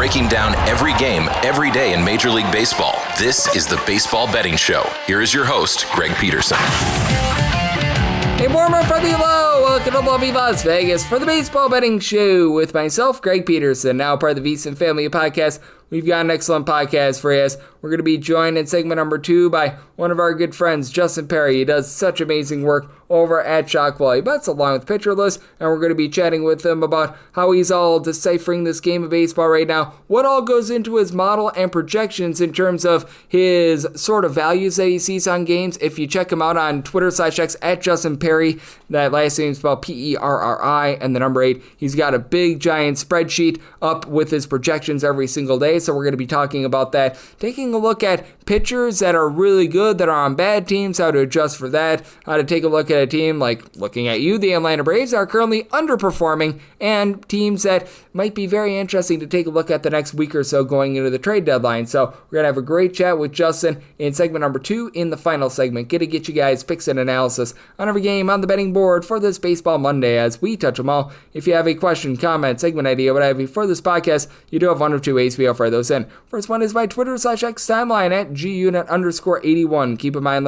breaking down every game, every day in Major League Baseball. This is the Baseball Betting Show. Here is your host, Greg Peterson. A warmer from the low. Welcome to lovely Las Vegas for the Baseball Betting Show with myself, Greg Peterson, now part of the VSiN family of podcasts. We've got an excellent podcast for you. We're going to be joined in segment number 2 by one of our good friends, Justin Perri. He does such amazing work over at Shock Value Bets along with Pitcher List, and we're going to be chatting with him about how he's all deciphering this game of baseball right now, what all goes into his model and projections in terms of his sort of values that he sees on games. If you check him out on Twitter/X at Justin Perri, that last name is spelled Perri and the number 8. He's got a big giant spreadsheet up with his projections every single day. So we're going to be talking about that, taking a look at pitchers that are really good, that are on bad teams, how to adjust for that, how to take a look at a team like looking at you, the Atlanta Braves, are currently underperforming, and teams that might be very interesting to take a look at the next week or so going into the trade deadline. So we're going to have a great chat with Justin in segment number 2 in the final segment. Get you guys picks and analysis on every game on the betting board for this Baseball Monday as we touch them all. If you have a question, comment, segment idea, what have you for this podcast, you do have one of two ways we offer those in. First one is my Twitter/X timeline at gunit_81. Keep in mind,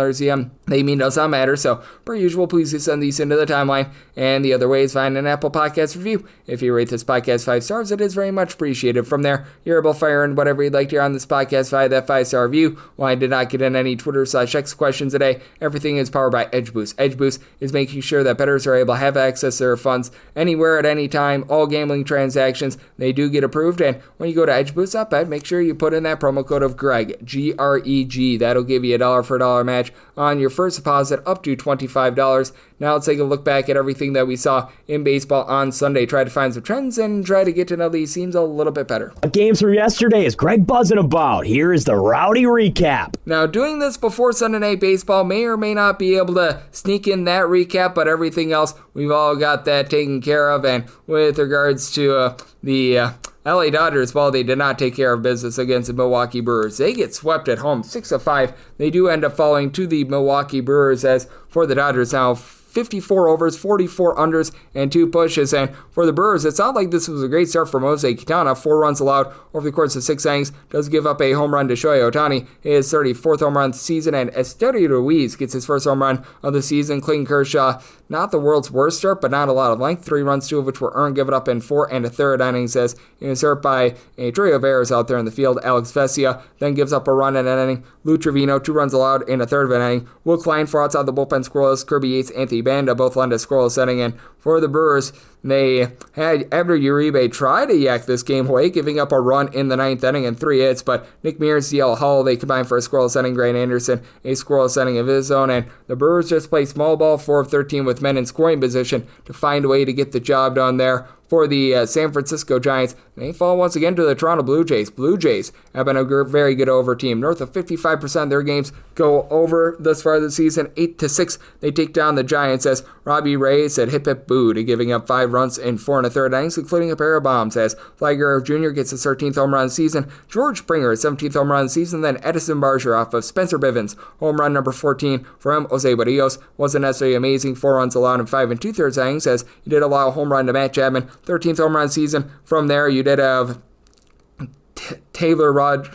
they mean does not matter, so per usual, please do send these into the timeline. And the other way is find an Apple Podcast review. If you rate this podcast 5 stars, it is very much appreciated. From there, you're able to fire in whatever you'd like to hear on this podcast via that 5-star review. While I did not get in any Twitter/X questions today, everything is powered by Edge Boost. Edge Boost is making sure that bettors are able to have access to their funds anywhere at any time. All gambling transactions, they do get approved. And when you go to edgeboost.bet, make sure you put in that promo code of Greg, G-R-E-G. That'll give you a $1 for $1 match on your first deposit up to $25. Now let's take a look back at everything that we saw in baseball on Sunday. Try to find some trends and try to get to know these teams a little bit better. Games from yesterday is Greg buzzing about. Here is the rowdy recap. Now, doing this before Sunday Night Baseball may or may not be able to sneak in that recap, but everything else, we've all got that taken care of. And with regards to the LA Dodgers, while they did not take care of business against the Milwaukee Brewers, they get swept at home 6-5. They do end up falling to the Milwaukee Brewers. As for the Dodgers now, 54 overs, 44 unders, and 2 pushes. And for the Brewers, it's not like this was a great start for Jose Quintana. 4 runs allowed over the course of 6 innings. Does give up a home run to Shohei Ohtani, his 34th home run of the season. And Esteury Ruiz gets his first home run of the season. Clayton Kershaw, not the world's worst start, but not a lot of length. 3 runs, 2 of which were earned, give it up in 4 1/3 innings as he was hurt by a trio of errors out there in the field. Alex Vesia then gives up a run in an inning. Lou Trevino, 2 runs allowed in 1/3 of an inning. Will Klein, 4 outside the bullpen scoreless. Kirby Yates, Anthony Banda both lend a scoreless inning. And for the Brewers, they had Abner Uribe try to yak this game away, giving up a run in the 9th inning and 3 hits, but Nick Mears, DL Hall, they combined for a scoreless inning. Grant Anderson, a scoreless inning of his own, and the Brewers just play small ball, 4 of 13 with men in scoring position to find a way to get the job done there. For the San Francisco Giants, they fall once again to the Toronto Blue Jays. Blue Jays have been a very good over team. North of 55% of their games go over thus far this season. 8-6, they take down the Giants as Robbie Ray said hip hip boo to giving up 5 runs in 4 1/3 innings, including a pair of bombs as Vlad Guerrero Jr. gets his 13th home run of the season. George Springer, his 17th home run of the season. Then Edison Barger off of Spencer Bivens, home run number 14 for him. Jose Barrios wasn't necessarily amazing. 4 runs allowed in 5 2/3 innings as he did allow a home run to Matt Chapman. 13th home run season. From there, you did have Tyler Rogers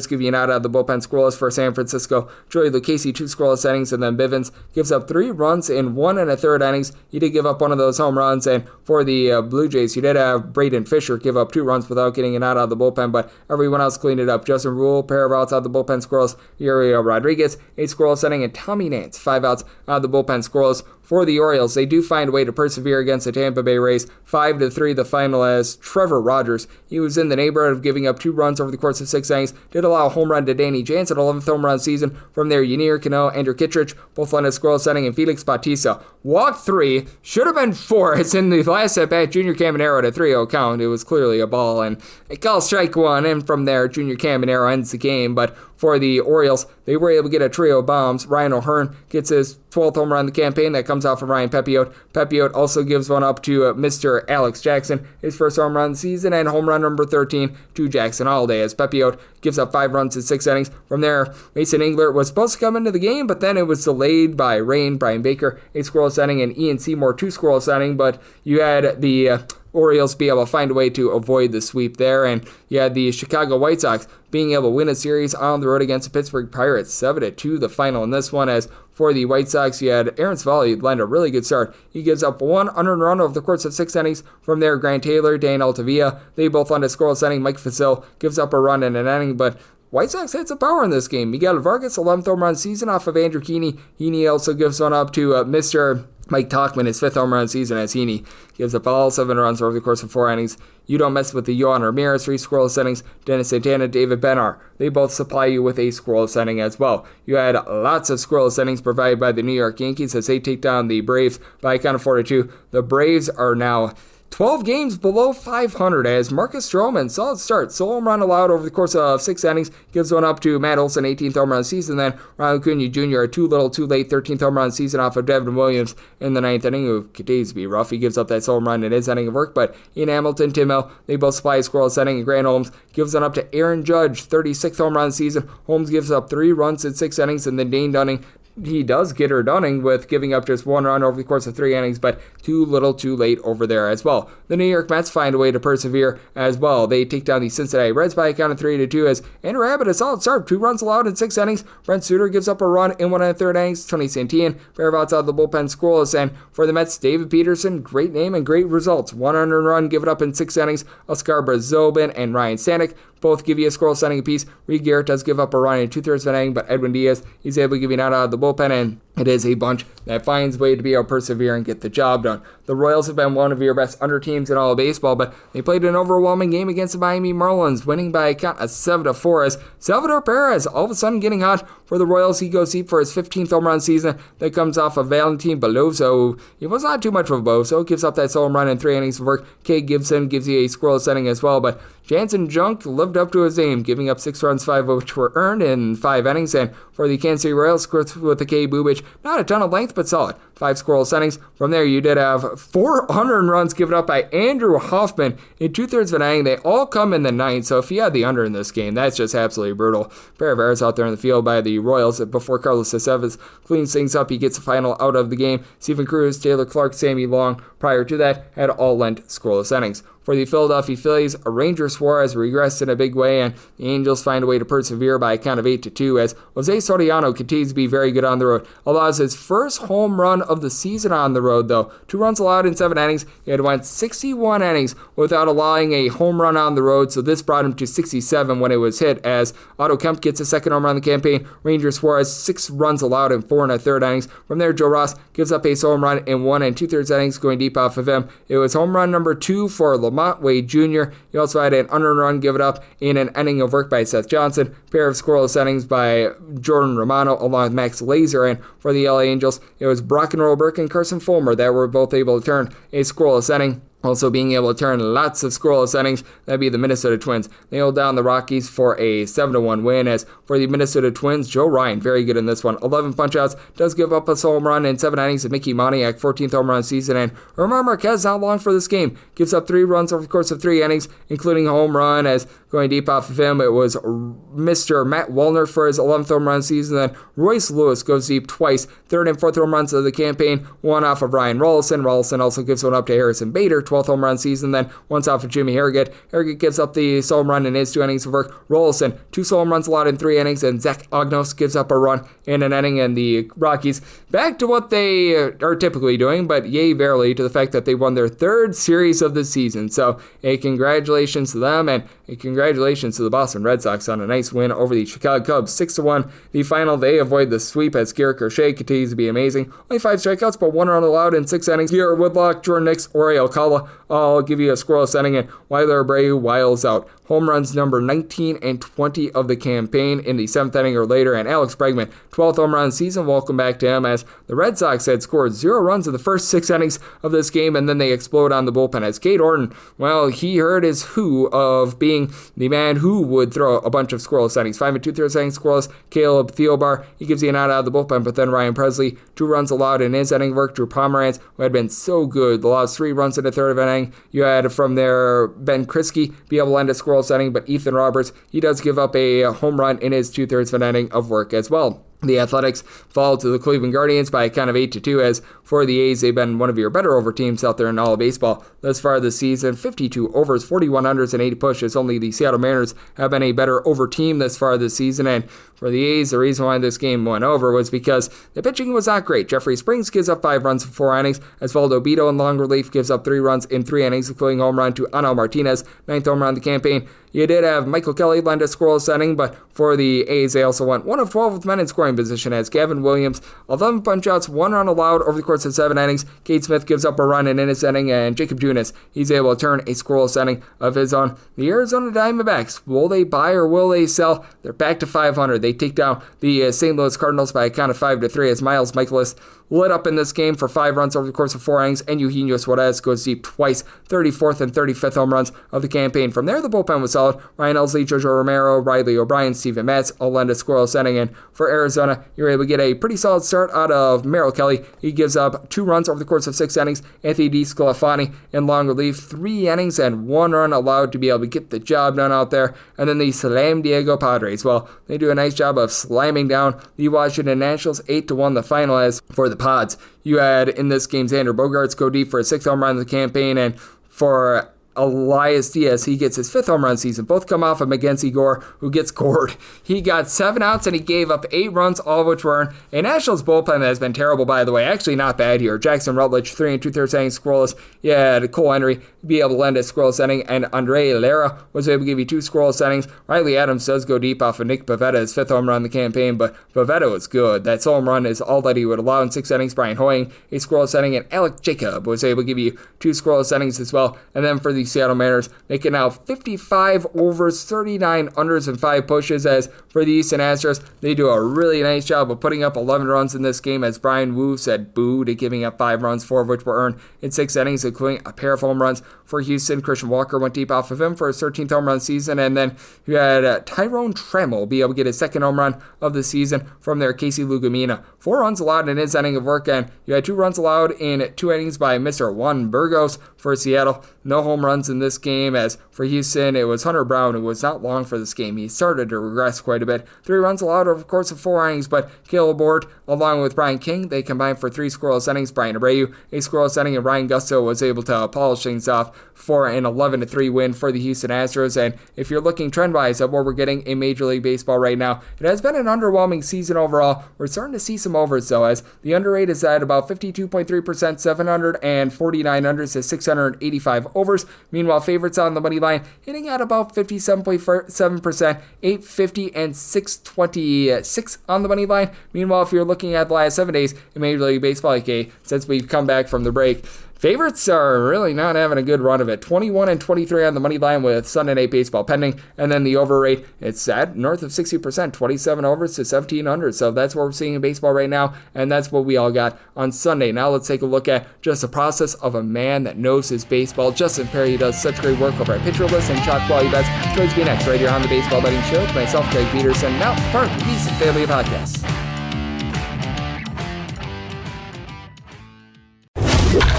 give you an out of the bullpen scoreless for San Francisco. Joey Lucchesi, 2 scoreless innings, and then Bivens gives up 3 runs in 1 1/3 innings. He did give up one of those home runs, and for the Blue Jays, you did have Braden Fisher give up 2 runs without getting an out of the bullpen, but everyone else cleaned it up. Justin Rule, pair of outs out of the bullpen scoreless. Uriel Rodriguez, 8 scoreless inning, and Tommy Nance, 5 outs out of the bullpen scoreless. For the Orioles, they do find a way to persevere against the Tampa Bay Rays. 5-3 the final as Trevor Rogers, he was in the neighborhood of giving up 2 runs over the course of 6 innings. Did allow a home run to Danny Jansen, 11th home run season. From there, Ynier Cano, Andrew Kittredge, both led a scoreless inning, and Felix Bautista walked 3, should have been 4. It's in the last at bat. Junior Caminero at a 3-0 count. It was clearly a ball, and it called strike 1. And from there, Junior Caminero ends the game. But for the Orioles, they were able to get a trio of bombs. Ryan O'Hearn gets his 12th home run of the campaign. That comes out from Ryan Pepiot. Pepiot also gives one up to Mr. Alex Jackson, his first home run of the season, and home run number 13 to Jackson Holiday, as Pepiot gives up 5 runs in 6 innings. From there, Mason Englert was supposed to come into the game, but then it was delayed by rain. Brian Baker, a scoreless inning, and Ian Seymour, 2 scoreless inning, but you had the Orioles be able to find a way to avoid the sweep there. And you had the Chicago White Sox being able to win a series on the road against the Pittsburgh Pirates, 7-2 the final in this one. As for the White Sox, you had Aaron Civale land a really good start. He gives up one unearned run over the course of 6 innings. From there, Grant Taylor, Dan Altavilla, they both land a scoreless inning. Mike Facil gives up a run in an inning, but White Sox had some power in this game. Miguel Vargas, 11th home run season off of Andrew Heaney. Heaney also gives one up to Mr. Mike Tauchman, his 5th home run season, as Heaney gives up all 7 runs over the course of 4 innings. You don't mess with the Yohan Ramirez, 3 scoreless innings. Dennis Santana, David Benar, they both supply you with a scoreless inning as well. You had lots of scoreless innings provided by the New York Yankees as they take down the Braves by a count of 4-2. The Braves are now 12 games below 500 as Marcus Stroman, solid start, solo home run allowed over the course of 6 innings, gives one up to Matt Olson, 18th home run season. Then Ronald Acuna Jr., too little, too late, 13th home run season off of Devin Williams in the 9th inning, who continues to be rough. He gives up that solo home run in his inning of work, but Ian Hamilton, Tim Hill, they both supply a scoreless inning, and Grant Holmes gives one up to Aaron Judge, 36th home run season. Holmes gives up 3 runs in 6 innings, and then Dane Dunning, he does get her done with giving up just 1 run over the course of 3 innings, but too little too late over there as well. The New York Mets find a way to persevere as well. They take down the Cincinnati Reds by a count of 3-2 as Andrew Abbott, a solid start, 2 runs allowed in 6 innings. Brent Suter gives up a run in 1 1/3 innings. Tony Santillan, pair of outs out of the bullpen scoreless. And for the Mets, David Peterson, great name and great results. 1 earned run given up in 6 innings. Oscar Brazobin and Ryan Stanek both give you a scoreless inning apiece. Reed Garrett does give up a run in 2/3 of an inning, but Edwin Diaz, he's able to give you an out of the bullpen, and it is a bunch that finds a way to be able to persevere and get the job done. The Royals have been one of your best under teams in all of baseball, but they played an overwhelming game against the Miami Marlins, winning by a count of 7-4 as Salvador Perez all of a sudden getting hot for the Royals. He goes deep for his 15th home run season. That comes off of Valentin Beloso. He was not too much of a Beloso. Gives up that solo home run in 3 innings of work. Kay Gibson gives you a scoreless inning as well, but Jansen Junk lived up to his name, giving up 6 runs, 5 of which were earned in 5 innings. And for the Kansas City Royals, with the K. Bubich, not a ton of length, but solid. 5 scoreless innings. From there, you did have 400 runs given up by Andrew Hoffman in 2/3 of an inning. They all come in the 9th, so if you had the under in this game, that's just absolutely brutal. Pair of errors out there in the field by the Royals before Carlos Aceves cleans things up. He gets the final out of the game. Stephen Cruz, Taylor Clark, Sammy Long, prior to that, had all lent scoreless innings. For the Philadelphia Phillies, Ranger Suarez regressed in a big way, and the Angels find a way to persevere by a count of 8-2 as Jose Soriano continues to be very good on the road. Allows his first home run of the season on the road, though. 2 runs allowed in 7 innings. He had went 61 innings without allowing a home run on the road, so this brought him to 67 when it was hit as Otto Kemp gets a second home run in the campaign. Ranger Suarez, 6 runs allowed in 4 1/3 innings. From there, Joe Ross gives up a solo home run in 1 2/3 innings, going deep off of him. It was home run number 2 for Lamont Wade Jr. He also had an unearned run given up in an inning of work by Seth Johnson. Pair of scoreless innings by Jordan Romano along with Max Laser. And for the LA Angels, it was Brock and Roll Burke and Carson Fulmer that were both able to turn a scoreless inning. Also being able to turn lots of scoreless innings, that'd be the Minnesota Twins. They hold down the Rockies for a 7-1 win. As for the Minnesota Twins, Joe Ryan, very good in this one. 11 punch-outs, does give up a solo home run in 7 innings of Mickey Moniak, 14th home run season. And Omar Marquez not long for this game. Gives up 3 runs over the course of 3 innings, including a home run. As going deep off of him, it was Mr. Matt Wallner for his 11th home run season. Then Royce Lewis goes deep twice, 3rd and 4th home runs of the campaign, one off of Ryan Rollison. Rollison also gives one up to Harrison Bader, 12th home run season, then once off of Jimmy Harrogate. Harrogate gives up the solo home run in his 2 innings of work. Rollison, 2 solo home runs allowed in 3 innings, and Zach Ognos gives up a run in an inning, and the Rockies back to what they are typically doing, but yay verily to the fact that they won their 3rd series of the season. So a congratulations to them, and a congratulations to the Boston Red Sox on a nice win over the Chicago Cubs, 6-1. The final, they avoid the sweep as Garrett Crochet continues to be amazing. Only 5 strikeouts, but 1 run allowed in 6 innings. Garrett Woodlock, Jordan Nix, Ori Alcala, I'll give you a scoreless inning, and Weiler Abreu wiles out. Home runs number 19 and 20 of the campaign in the 7th inning or later, and Alex Bregman, 12th home run season. Welcome back to him as the Red Sox had scored 0 runs in the first 6 innings of this game, and then they explode on the bullpen as Cade Orton, well, he heard his who of being the man who would throw a bunch of scoreless innings. 5 2/3 innings scoreless. Caleb Thielbar, he gives you an out of the bullpen, but then Ryan Presley, 2 runs allowed in his inning work. Drew Pomeranz, who had been so good, allows 3 runs in the 3rd of an inning. You had from there Ben Kriske be able to end a scoreless inning, but Ethan Roberts, he does give up a home run in his 2/3 of an inning of work as well. The Athletics fall to the Cleveland Guardians by a count of 8-2, as for the A's, they've been one of your better over teams out there in all of baseball thus far this season. 52 overs, 41 unders, and 80 pushes. Only the Seattle Mariners have been a better over team thus far this season, and for the A's, the reason why this game went over was because the pitching was not great. Jeffrey Springs gives up 5 runs in 4 innings, as Valdo Beto in long relief gives up 3 runs in 3 innings, including home run to Anel Martinez, 9th home run of the campaign. You did have Michael Kelly lend a scoreless inning, but for the A's, they also went 1 of 12 with men in scoring position, as Gavin Williams, 11 punch-outs, 1 run allowed over the course of 7 innings. Cade Smith gives up a run in his inning, and Jacob Junis, he's able to turn a scoreless inning of his own. The Arizona Diamondbacks, will they buy or will they sell? They're back to 500. They take down the St. Louis Cardinals by a count of 5-3, as Miles Michaelis lit up in this game for 5 runs over the course of 4 innings, and Eugenio Suarez goes deep twice, 34th and 35th home runs of the campaign. From there, the bullpen was solid. Ryan Elsley, Jojo Romero, Riley O'Brien, Steven Matz all lend a scoreless inning, and for Arizona, you're able to get a pretty solid start out of Merrill Kelly. He gives up 2 runs over the course of 6 innings. Anthony DeSclafani in long relief, 3 innings and 1 run allowed to be able to get the job done out there. And then the Slam Diego Padres, well, they do a nice job of slamming down the Washington Nationals, 8-1 the final. As for the Pods, you had in this game Xander Bogaerts go deep for a 6th home run of the campaign, and for Elias Diaz, he gets his 5th home run season. Both come off of Mackenzie Gore, who gets gored. He got 7 outs and he gave up 8 runs, all of which were earned. A Nationals bullpen that has been terrible, by the way. Actually, not bad here. Jackson Rutledge, 3 2/3 innings scoreless. You had Cole Henry be able to lend a scoreless inning, and Andre Lara was able to give you 2 scoreless innings. Riley Adams does go deep off of Nick Pivetta, his 5th home run in the campaign, but Pivetta was good. That sole home run is all that he would allow in 6 innings. Brian Hoying, a scoreless inning, and Alec Jacob was able to give you 2 scoreless innings as well. And then for the Seattle Mariners, making now 55 overs, 39 unders, and 5 pushes. As for the Houston Astros, they do a really nice job of putting up 11 runs in this game, as Brian Wu said boo to giving up 5 runs, 4 of which were earned in 6 innings, including a pair of home runs for Houston. Christian Walker went deep off of him for his 13th home run season, and then you had Tyrone Trammell be able to get his 2nd home run of the season from their Casey Lugumina. 4 runs allowed in his inning of work, and you had 2 runs allowed in 2 innings by Mr. Juan Burgos for Seattle. No home runs in this game, as for Houston, it was Hunter Brown who was not long for this game. He started to regress quite a bit. 3 runs allowed over the course of 4 innings, but Caleb Ward, along with Brian King, they combined for 3 scoreless innings. Brian Abreu, a scoreless inning, and Ryan Gusto was able to polish things off for an 11-3 win for the Houston Astros. And if you're looking trend-wise at what we're getting in Major League Baseball right now, it has been an underwhelming season overall. We're starting to see some overs, though, as the under rate is at about 52.3%, 749 unders to 685 overs. Meanwhile, favorites on the money line hitting at about 57.7%, 850 and 626 on the money line. Meanwhile, if you're looking at the last 7 days in Major League Baseball, since we've come back from the break, favorites are really not having a good run of it. 21 and 23 on the money line with Sunday Night Baseball pending. And then the over rate, it's at north of 60%, 27 overs to 1700. So that's what we're seeing in baseball right now. And that's what we all got on Sunday. Now let's take a look at just the process of a man that knows his baseball. Justin Perri does such great work over at Pitcher List and Chalk Quality Bets. Joins me next right here on the Baseball Betting Show with myself, Greg Peterson, now part of the Decent Family Podcast.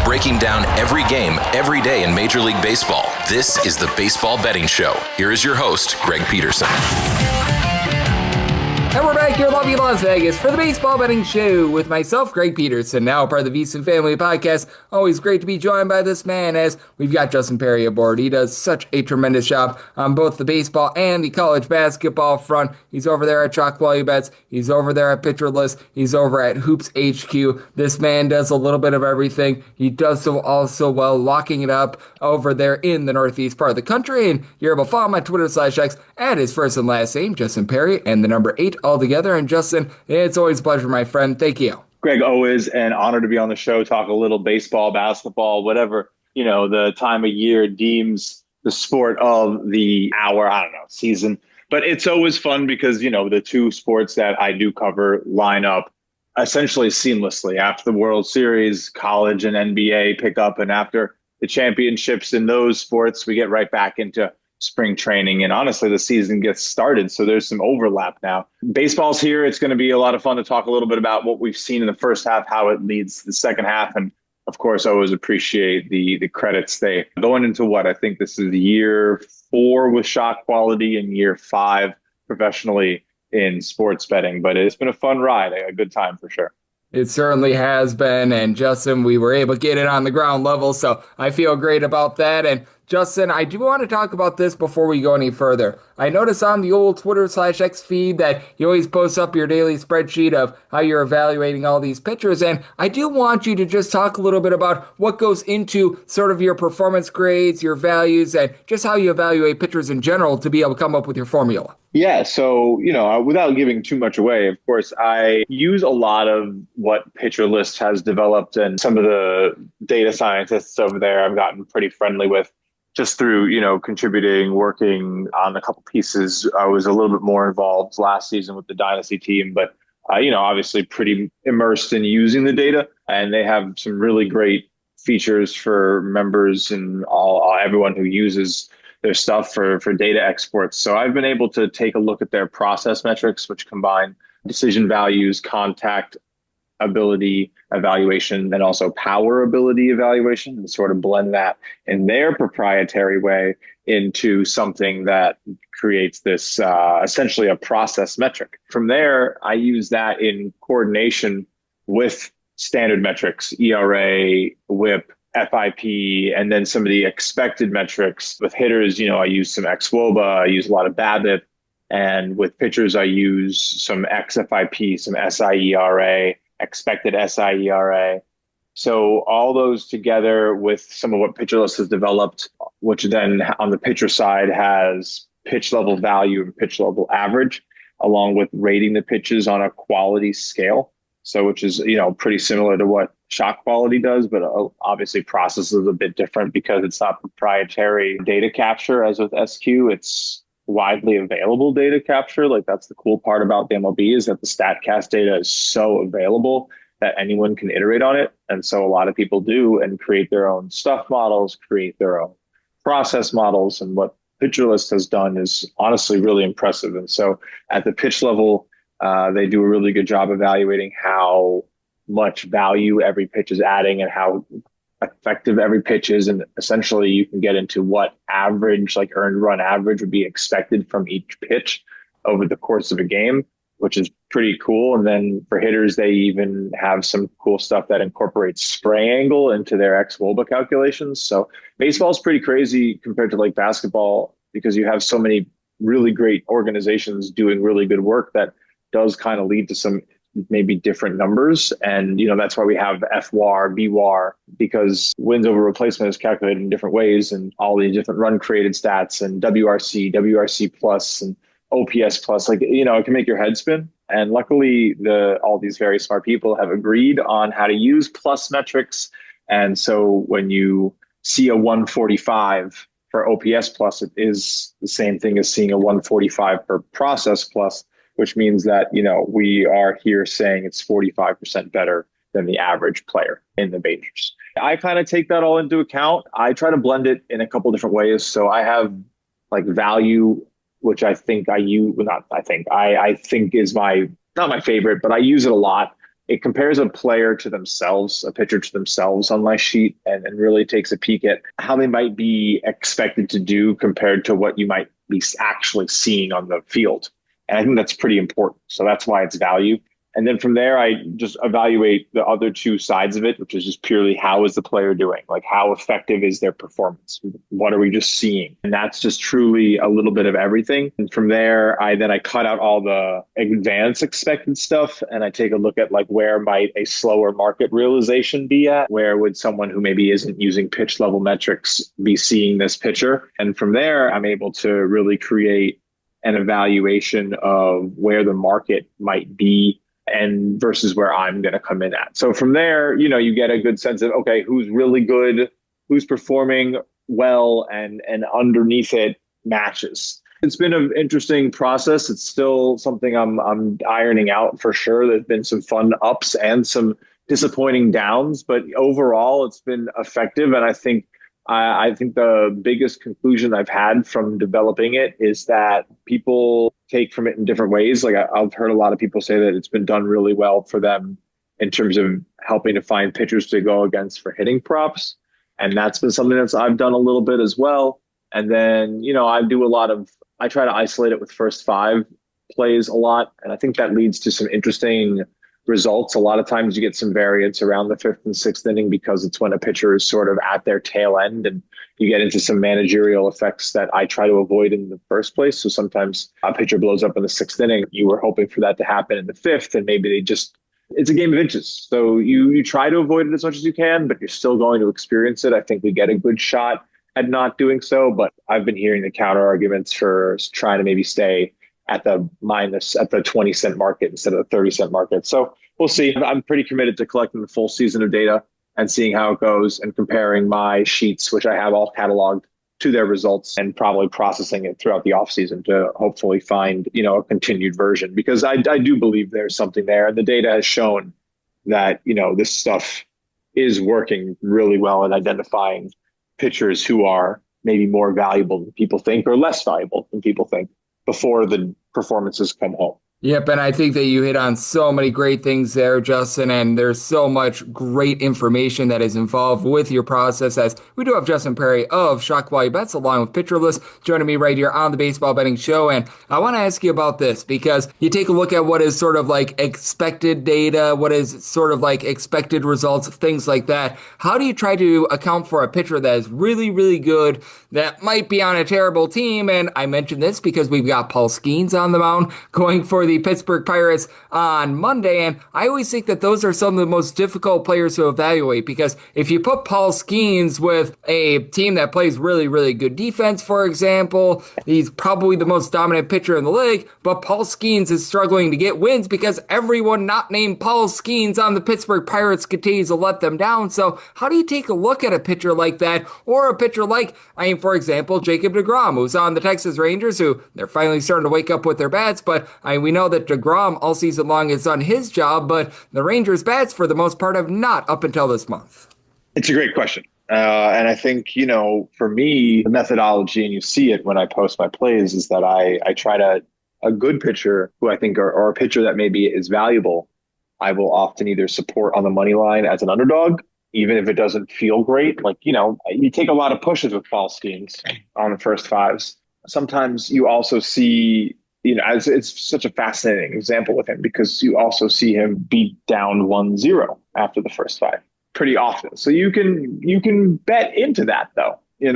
Breaking down every game, every day in Major League Baseball. This is the Baseball Betting Show. Here is your host, Greg Peterson. And we're back here in lovely Las Vegas for the Baseball Betting Show with myself, Greg Peterson, now part of the VSiN Family Podcast. Always great to be joined by this man, as we've got Justin Perri aboard. He does such a tremendous job on both the baseball and the college basketball front. He's over there at Chalk Quality Bets. He's over there at Pitcher List. He's over at Hoops HQ. This man does a little bit of everything. He does so also well, locking it up over there in the northeast part of the country. And you're able to follow my Twitter/X at his first and last name, Justin Perri, and the number 8 altogether. And Justin, it's always a pleasure, my friend. Thank you. Greg, always an honor to be on the show, talk a little baseball, basketball, whatever, the time of year deems the sport of the hour, season. But it's always fun because, the 2 sports that I do cover line up essentially seamlessly. After the World Series, college and NBA pick up, and after the championships in those sports, we get right back into spring training. And honestly, the season gets started. So there's some overlap now. Baseball's here. It's going to be a lot of fun to talk a little bit about what we've seen in the first half, how it leads the second half. And of course, I always appreciate the credits. They going into what I think this is year 4 with Shot Quality and year 5 professionally in sports betting, but it's been a fun ride, a good time for sure. It certainly has been. And Justin, we were able to get it on the ground level. So I feel great about that. And Justin, I do want to talk about this before we go any further. I notice on the old Twitter/X feed that you always post up your daily spreadsheet of how you're evaluating all these pitchers. And I do want you to just talk a little bit about what goes into sort of your performance grades, your values, and just how you evaluate pitchers in general to be able to come up with your formula. Yeah. So, without giving too much away, of course, I use a lot of what Pitcher List has developed, and some of the data scientists over there I've gotten pretty friendly with just through, contributing, working on a couple pieces. I was a little bit more involved last season with the Dynasty team, but, obviously pretty immersed in using the data, and they have some really great features for members and everyone who uses their stuff for data exports. So I've been able to take a look at their process metrics, which combine decision values, contact ability evaluation, and also power ability evaluation, and sort of blend that in their proprietary way into something that creates this essentially a process metric. From there, I use that in coordination with standard metrics, ERA, WHIP, FIP, and then some of the expected metrics. With hitters, I use some xWOBA, I use a lot of BABIP, and with pitchers, I use some xFIP, some SIERA, expected SIERA. So all those together with some of what Pitcher List has developed, which then on the pitcher side has pitch level value and pitch level average, along with rating the pitches on a quality scale. So which is, pretty similar to what shot quality does, but obviously process is a bit different because it's not proprietary data capture as with SQ. It's widely available data capture. Like, that's the cool part about the MLB, is that the StatCast data is so available that anyone can iterate on it. And so a lot of people do and create their own stuff models, create their own process models. And what Pitcher List has done is honestly really impressive. And so at the pitch level, they do a really good job evaluating how much value every pitch is adding and how effective every pitch is. And essentially you can get into what average, like earned run average, would be expected from each pitch over the course of a game, which is pretty cool. And then for hitters, they even have some cool stuff that incorporates spray angle into their xWOBA calculations. So baseball is pretty crazy compared to like basketball, because you have so many really great organizations doing really good work that does kind of lead to some maybe different numbers. And, that's why we have FWAR, BWAR, because wins over replacement is calculated in different ways, and all the different run created stats, and WRC plus, and OPS plus, like, it can make your head spin. And luckily all these very smart people have agreed on how to use plus metrics. And so when you see a 145 for OPS plus, it is the same thing as seeing a 145 for process plus, which means that, we are here saying it's 45% better than the average player in the majors. I kind of take that all into account. I try to blend it in a couple different ways. So I have like value, which I think I use, I think is not my favorite, but I use it a lot. It compares a player to themselves, a pitcher to themselves on my sheet, and really takes a peek at how they might be expected to do compared to what you might be actually seeing on the field. And I think that's pretty important. So that's why it's value. And then from there, I just evaluate the other two sides of it, which is just purely how is the player doing? Like, how effective is their performance? What are we just seeing? And that's just truly a little bit of everything. And from there, I cut out all the advanced expected stuff, and I take a look at like, where might a slower market realization be at? Where would someone who maybe isn't using pitch level metrics be seeing this pitcher? And from there, I'm able to really create an evaluation of where the market might be and versus where I'm going to come in at. So from there, you get a good sense of, okay, who's really good, who's performing well, and underneath it matches. It's been an interesting process. It's still something I'm ironing out for sure. There's been some fun ups and some disappointing downs, but overall it's been effective. And I think the biggest conclusion I've had from developing it is that people take from it in different ways. Like, I've heard a lot of people say that it's been done really well for them in terms of helping to find pitchers to go against for hitting props. And that's been something that I've done a little bit as well. And then, I try to isolate it with first five plays a lot. And I think that leads to some interesting results. A lot of times you get some variance around the fifth and sixth inning because it's when a pitcher is sort of at their tail end, and you get into some managerial effects that I try to avoid in the first place. So sometimes a pitcher blows up in the sixth inning. You were hoping for that to happen in the fifth, and maybe it's a game of inches. So you try to avoid it as much as you can, but you're still going to experience it. I think we get a good shot at not doing so, but I've been hearing the counter arguments for trying to maybe stay at the 20-cent market instead of the 30-cent market. So we'll see. I'm pretty committed to collecting the full season of data and seeing how it goes and comparing my sheets, which I have all cataloged, to their results, and probably processing it throughout the offseason to hopefully find, a continued version, because I do believe there's something there. And the data has shown that, this stuff is working really well in identifying pitchers who are maybe more valuable than people think or less valuable than people think before the performances come home. Yep, and I think that you hit on so many great things there, Justin, and there's so much great information that is involved with your process, as we do have Justin Perri of Shock Value Bets along with Pitcher List joining me right here on the Baseball Betting Show. And I want to ask you about this, because you take a look at what is sort of like expected data, what is sort of like expected results, things like that. How do you try to account for a pitcher that is really, really good, that might be on a terrible team? And I mentioned this because we've got Paul Skeens on the mound going for the Pittsburgh Pirates on Monday, and I always think that those are some of the most difficult players to evaluate, because if you put Paul Skeens with a team that plays really, really good defense, for example, he's probably the most dominant pitcher in the league, but Paul Skeens is struggling to get wins because everyone not named Paul Skeens on the Pittsburgh Pirates continues to let them down. So how do you take a look at a pitcher like that, or a pitcher like, for example, Jacob deGrom, who's on the Texas Rangers, who they're finally starting to wake up with their bats, but we know that deGrom all season long has done his job, but the Rangers bats for the most part have not up until this month. It's a great question. And I think, for me, the methodology, and you see it when I post my plays, is that I try to, a good pitcher who I think, or a pitcher that maybe is valuable, I will often either support on the money line as an underdog, even if it doesn't feel great. Like, you take a lot of pushes with Paul Skeens on the first fives. Sometimes you also see, as it's such a fascinating example with him, because you also see him beat down 1-0 after the first five pretty often. So you can bet into that, though. You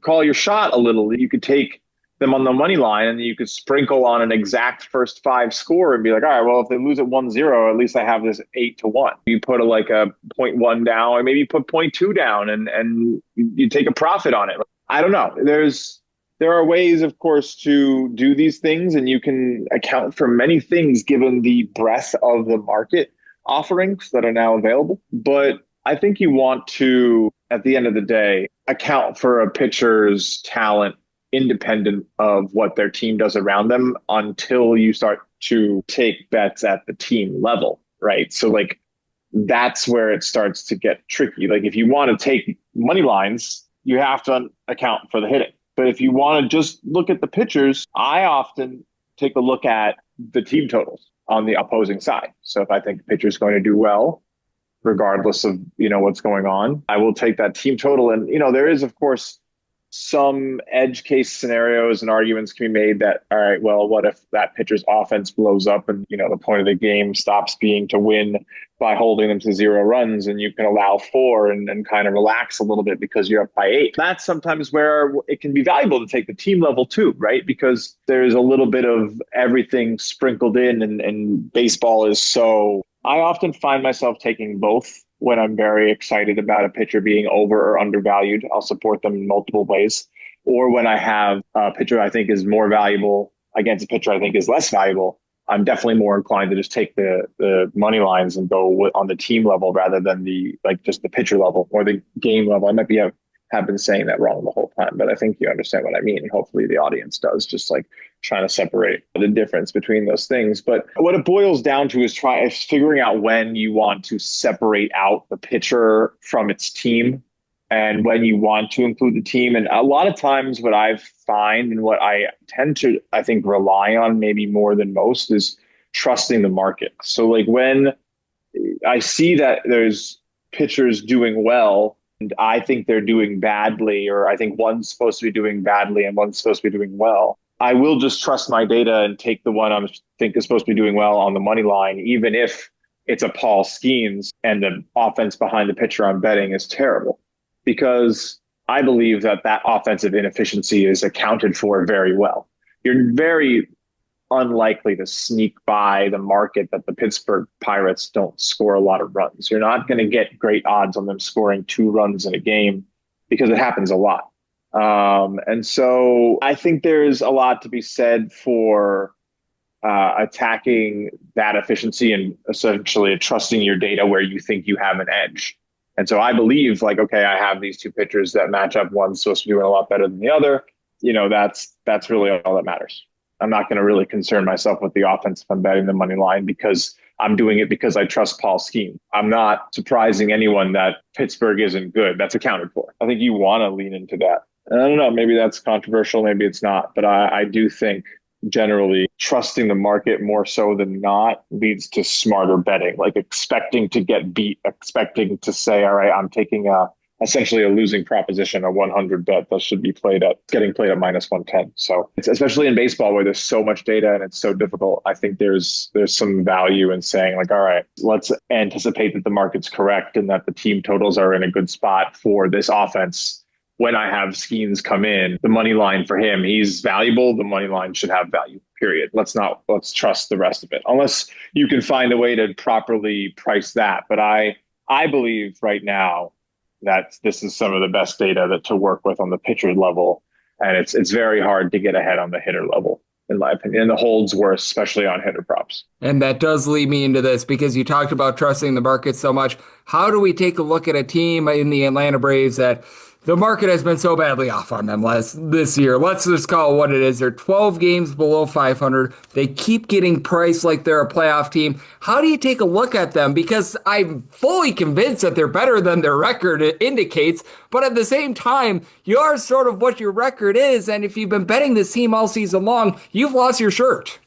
call your shot a little. You could take them on the money line, and you could sprinkle on an exact first five score and be like, all right, well, if they lose at 1-0, at least I have this 8-1. You put a 0.1 down, or maybe you put 0.2 down, and you take a profit on it. I don't know. There are ways, of course, to do these things, and you can account for many things given the breadth of the market offerings that are now available. But I think you want to, at the end of the day, account for a pitcher's talent independent of what their team does around them until you start to take bets at the team level, right? So that's where it starts to get tricky. If you want to take money lines, you have to account for the hitting. But if you want to just look at the pitchers, I often take a look at the team totals on the opposing side. So if I think the pitcher is going to do well, regardless of, what's going on, I will take that team total. And, there is, of course, some edge case scenarios and arguments can be made that, all right, well, what if that pitcher's offense blows up and, the point of the game stops being to win by holding them to 0 runs, and you can allow 4 and kind of relax a little bit because you're up by 8. That's sometimes where it can be valuable to take the team level too, right? Because there's a little bit of everything sprinkled in, and baseball is so... I often find myself taking both. When I'm very excited about a pitcher being over or undervalued, I'll support them in multiple ways. Or when I have a pitcher I think is more valuable against a pitcher I think is less valuable, I'm definitely more inclined to just take the money lines and go on the team level rather than just the pitcher level or the game level. I might have been saying that wrong the whole time, but I think you understand what I mean. And hopefully the audience does, just trying to separate the difference between those things. But what it boils down to is figuring out when you want to separate out the pitcher from its team and when you want to include the team. And a lot of times what I find and what I tend to, I think, rely on maybe more than most is trusting the market. So when I see that there's pitchers doing well, and I think they're doing badly, or I think one's supposed to be doing badly and one's supposed to be doing well, I will just trust my data and take the one I think is supposed to be doing well on the money line, even if it's a Paul Skeens and the offense behind the pitcher I'm betting is terrible, because I believe that offensive inefficiency is accounted for very well. You're very unlikely to sneak by the market that the Pittsburgh Pirates don't score a lot of runs. You're not going to get great odds on them scoring 2 runs in a game because it happens a lot. And so I think there's a lot to be said for attacking that efficiency and essentially trusting your data where you think you have an edge. And so I believe, like, okay, I have these 2 pitchers that match up. One's supposed to be doing a lot better than the other. That's really all that matters. I'm not going to really concern myself with the offense if I'm betting the money line, because I'm doing it because I trust Paul's scheme. I'm not surprising anyone that Pittsburgh isn't good. That's accounted for. I think you want to lean into that. And I don't know, maybe that's controversial, maybe it's not, but I do think generally trusting the market more so than not leads to smarter betting, like expecting to get beat, expecting to say, all right, I'm taking essentially a losing proposition, a 100 bet that should be getting played at minus 110. So it's especially in baseball where there's so much data and it's so difficult. I think there's some value in saying, like, all right, let's anticipate that the market's correct and that the team totals are in a good spot for this offense. When I have Skeens come in, the money line for him, he's valuable. The money line should have value, period. Let's trust the rest of it, unless you can find a way to properly price that. But I believe right now that this is some of the best data to work with on the pitcher level. And it's very hard to get ahead on the hitter level, in my opinion. And the holds worse, especially on hitter props. And that does lead me into this, because you talked about trusting the market so much. How do we take a look at a team in the Atlanta Braves that the market has been so badly off on them this year? Let's just call it what it is. They're 12 games below 500. They keep getting priced like they're a playoff team. How do you take a look at them? Because I'm fully convinced that they're better than their record indicates. But at the same time, you are sort of what your record is. And if you've been betting this team all season long, you've lost your shirt.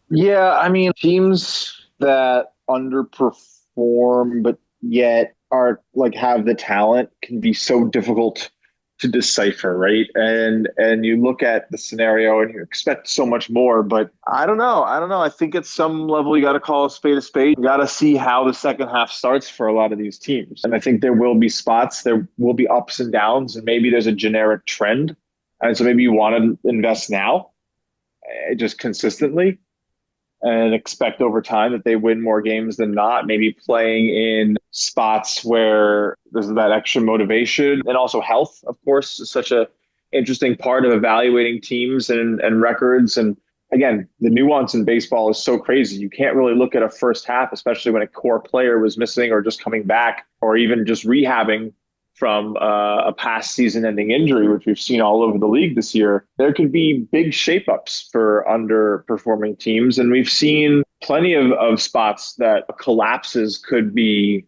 Yeah, I mean, teams that underperform but yet are like have the talent can be so difficult to decipher, right? And you look at the scenario and you expect so much more, but I don't know. I think at some level you got to call a spade a spade. You got to see how the second half starts for a lot of these teams. And I think there will be spots, there will be ups and downs, and maybe there's a generic trend. And so maybe you want to invest now, just consistently, and expect over time that they win more games than not, maybe playing in spots where there's that extra motivation. And also health, of course, is such a interesting part of evaluating teams and records. And again, the nuance in baseball is so crazy. You can't really look at a first half, especially when a core player was missing or just coming back or even just rehabbing from a past season-ending injury, which we've seen all over the league this year. There could be big shape-ups for underperforming teams, and we've seen plenty of spots that collapses could be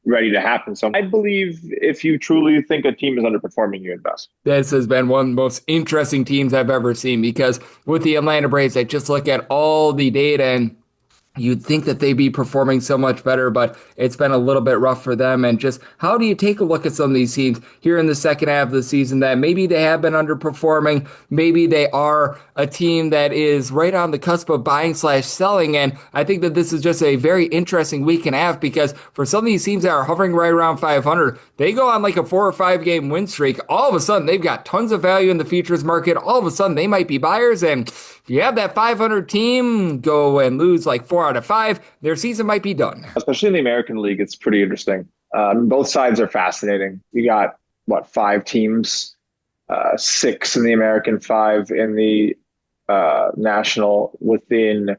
ready to happen. So I believe if you truly think a team is underperforming, you invest. This has been one of the most interesting teams I've ever seen, because with the Atlanta Braves, I just look at all the data and you'd think that they'd be performing so much better, but it's been a little bit rough for them. And just how do you take a look at some of these teams here in the second half of the season that maybe they have been underperforming, maybe they are a team that is right on the cusp of buying/selling? And I think that this is just a very interesting week and a half, because for some of these teams that are hovering right around 500, they go on like a 4 or 5 game win streak. All of a sudden, they've got tons of value in the futures market. All of a sudden, they might be buyers. And if you have that 500 team go and lose like 4 out of 5, their season might be done. Especially in the American League, it's pretty interesting. Both sides are fascinating. You got, 5 teams, 6 in the American, 5 in the National, within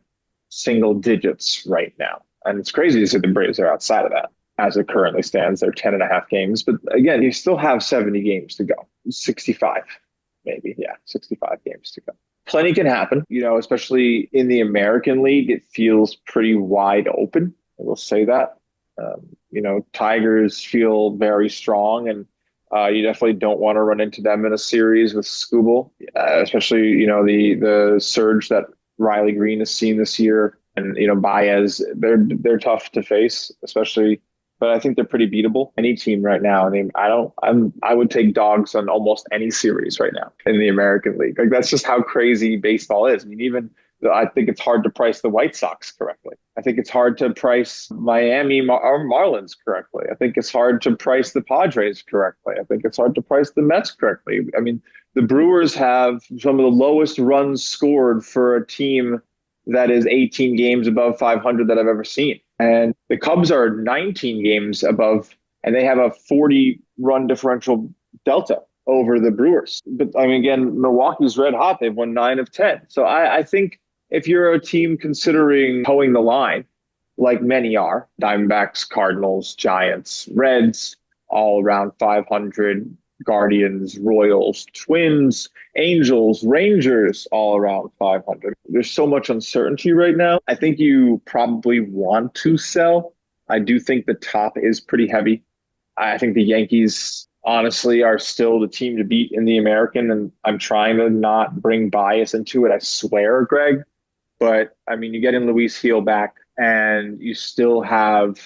single digits right now. And it's crazy to see the Braves are outside of that. As it currently stands, they're 10.5 games. But again, you still have 70 games to go. 65, maybe. Yeah, 65 games to go. Plenty can happen, especially in the American League. It feels pretty wide open. I will say that. Tigers feel very strong, and you definitely don't want to run into them in a series with Skubal, especially, the surge that Riley Green has seen this year. And, Baez, they're tough to face, especially but I think they're pretty beatable. Any team right now. I mean, I would take dogs on almost any series right now in the American League. Like that's just how crazy baseball is. I mean, even I think it's hard to price the White Sox correctly. I think it's hard to price Miami or Marlins correctly. I think it's hard to price the Padres correctly. I think it's hard to price the Mets correctly. I mean, the Brewers have some of the lowest runs scored for a team that is 18 games above 500 that I've ever seen. And the Cubs are 19 games above, and they have a 40 run differential delta over the Brewers. But I mean, again, Milwaukee's red hot. They've won 9 of 10. So I think if you're a team considering towing the line, like many are, Diamondbacks, Cardinals, Giants, Reds, all around 500, Guardians, Royals, Twins, Angels, Rangers, all around 500. There's so much uncertainty right now. I think you probably want to sell. I do think the top is pretty heavy. I think the Yankees, honestly, are still the team to beat in the American, and I'm trying to not bring bias into it, I swear, Greg. But, I mean, you get in Luis Gil back, and you still have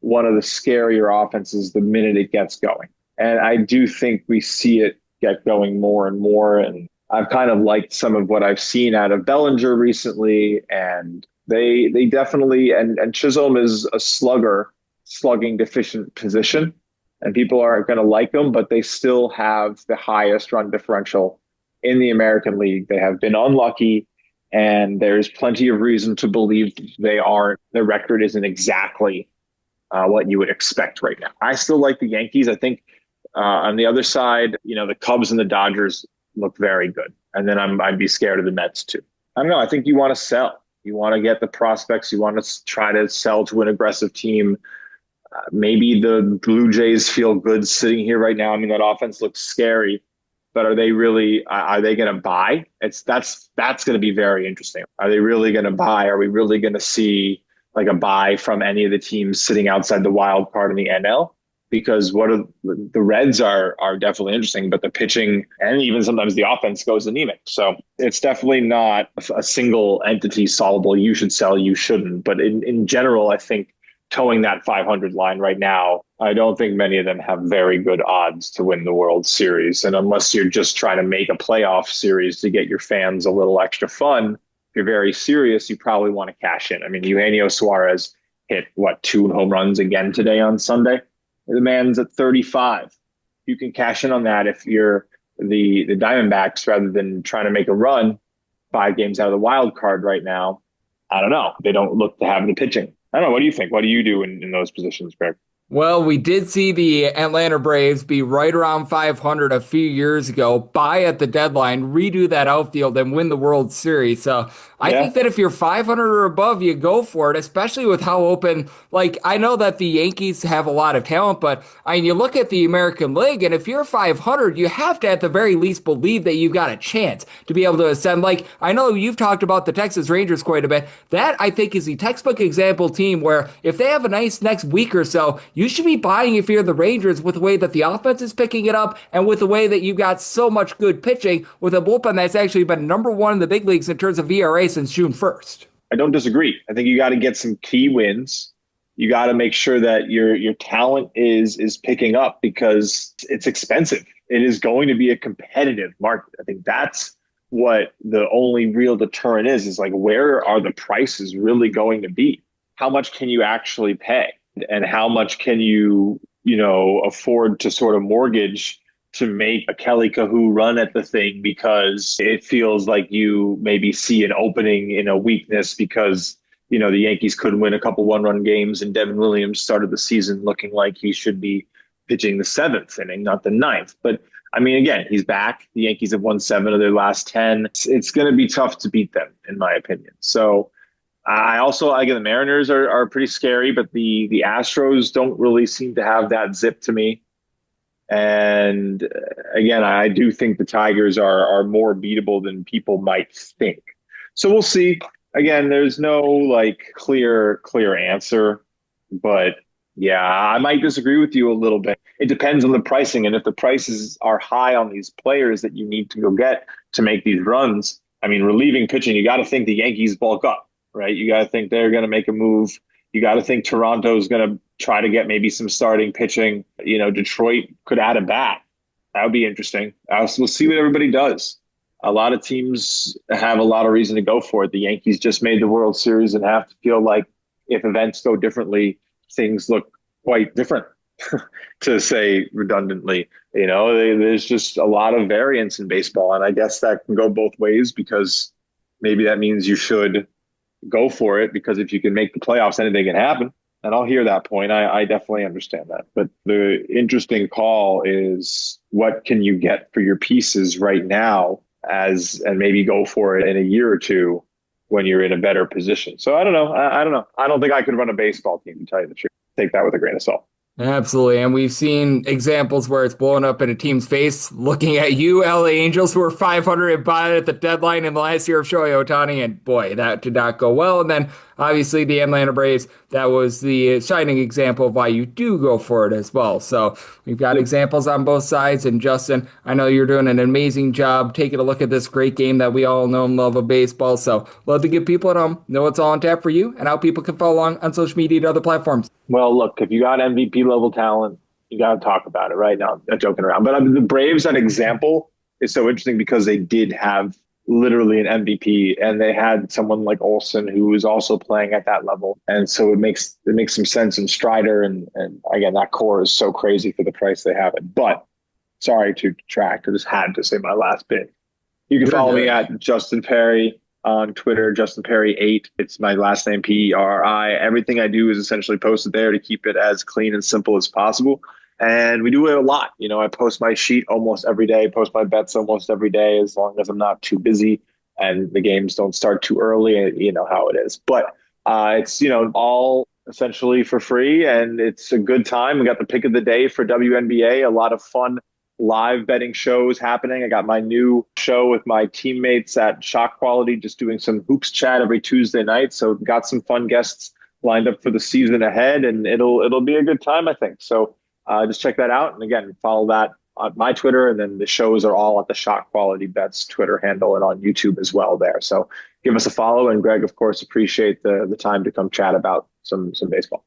one of the scarier offenses the minute it gets going. And I do think we see it get going more and more. And I've kind of liked some of what I've seen out of Bellinger recently. And they definitely, and Chisholm is a slugging deficient position. And people aren't going to like them, but they still have the highest run differential in the American League. They have been unlucky. And there's plenty of reason to believe they aren't. Their record isn't exactly what you would expect right now. I still like the Yankees. I think on the other side, the Cubs and the Dodgers look very good. And then I'd be scared of the Mets too. I don't know. I think you want to sell. You want to get the prospects. You want to try to sell to an aggressive team. Maybe the Blue Jays feel good sitting here right now. I mean, that offense looks scary. But are they really? Are they going to buy? That's going to be very interesting. Are they really going to buy? Are we really going to see like a buy from any of the teams sitting outside the wild card in the NL? Because the Reds are definitely interesting, but the pitching and even sometimes the offense goes anemic. So it's definitely not a single entity solvable. You should sell, you shouldn't. But in general, I think towing that 500 line right now, I don't think many of them have very good odds to win the World Series. And unless you're just trying to make a playoff series to get your fans a little extra fun, if you're very serious, you probably want to cash in. I mean, Eugenio Suarez hit, 2 home runs again today on Sunday? The man's at 35. You can cash in on that if you're the Diamondbacks rather than trying to make a run 5 games out of the wild card right now. I don't know. They don't look to have the pitching. I don't know. What do you think? What do you do in those positions, Greg? Well, we did see the Atlanta Braves be right around 500 a few years ago, buy at the deadline, redo that outfield, and win the World Series. So I think that if you're 500 or above, you go for it, especially with how open. Like, I know that the Yankees have a lot of talent, but you look at the American League, and if you're 500, you have to at the very least believe that you've got a chance to be able to ascend. Like, I know you've talked about the Texas Rangers quite a bit. That, I think, is the textbook example team where if they have a nice next week or so, you should be buying if you're the Rangers with the way that the offense is picking it up and with the way that you've got so much good pitching with a bullpen that's actually been number 1 in the big leagues in terms of ERA since June 1st. I don't disagree. I think you got to get some key wins. You got to make sure that your talent is picking up because it's expensive. It is going to be a competitive market. I think that's what the only real deterrent is like, where are the prices really going to be? How much can you actually pay? And how much can you afford to sort of mortgage to make a Kelly Cahoon run at the thing because it feels like you maybe see an opening in a weakness because, the Yankees couldn't win a couple 1-run games and Devin Williams started the season looking like he should be pitching the 7th inning, not the 9th. But I mean, again, he's back. The Yankees have won 7 of their last 10. It's going to be tough to beat them, in my opinion. So again, the Mariners are pretty scary, but the Astros don't really seem to have that zip to me. And again, I do think the Tigers are more beatable than people might think. So we'll see. Again, there's no clear answer, but yeah, I might disagree with you a little bit. It depends on the pricing. And if the prices are high on these players that you need to go get to make these runs, I mean, relieving pitching, you got to think the Yankees bulk up. Right? You got to think they're going to make a move. You got to think Toronto's going to try to get maybe some starting pitching. Detroit could add a bat. That would be interesting. We'll see what everybody does. A lot of teams have a lot of reason to go for it. The Yankees just made the World Series and have to feel like if events go differently, things look quite different, to say redundantly. There's just a lot of variance in baseball. And I guess that can go both ways, because maybe that means you should go for it, because if you can make the playoffs, anything can happen. And I'll hear that point. I definitely understand that. But the interesting call is, what can you get for your pieces right now, and maybe go for it in a year or two when you're in a better position. So I don't know. I don't know. I don't think I could run a baseball team, to tell you the truth. Take that with a grain of salt. Absolutely. And we've seen examples where it's blown up in a team's face. Looking at you, LA Angels, who were 500 and bought it at the deadline in the last year of Shohei Ohtani, and boy, that did not go well. And then obviously the Atlanta Braves, that was the shining example of why you do go for it as well. So we've got examples on both sides. And Justin, I know you're doing an amazing job taking a look at this great game that we all know and love of baseball. So love to give people at home know what's all on tap for you and how people can follow along on social media and other platforms. Well, look, if you got MVP level talent, you got to talk about it right now. I'm joking around. But the Braves, that example is so interesting because they did have literally an MVP, and they had someone like Olsen who was also playing at that level. And so it makes some sense in Strider. And again, that core is so crazy for the price they have it. But sorry to detract. I just had to say my last bit. You can follow me at Justin Perri on Twitter, Justin Perri 8. It's my last name, Perri. Everything I do is essentially posted there to keep it as clean and simple as possible. And we do it a lot. I post my sheet almost every day, post my bets almost every day, as long as I'm not too busy and the games don't start too early. You know how it is. But it's, all essentially for free, and it's a good time. We got the pick of the day for WNBA, a lot of fun live betting shows happening. I got my new show with my teammates at Shock Quality, just doing some hoops chat every Tuesday night. So got some fun guests lined up for the season ahead, and it'll be a good time, I think. So just check that out. And again, follow that on my Twitter, and then the shows are all at the Shock Quality Bets Twitter handle and on YouTube as well there. So give us a follow. And Greg, of course, appreciate the time to come chat about some baseball.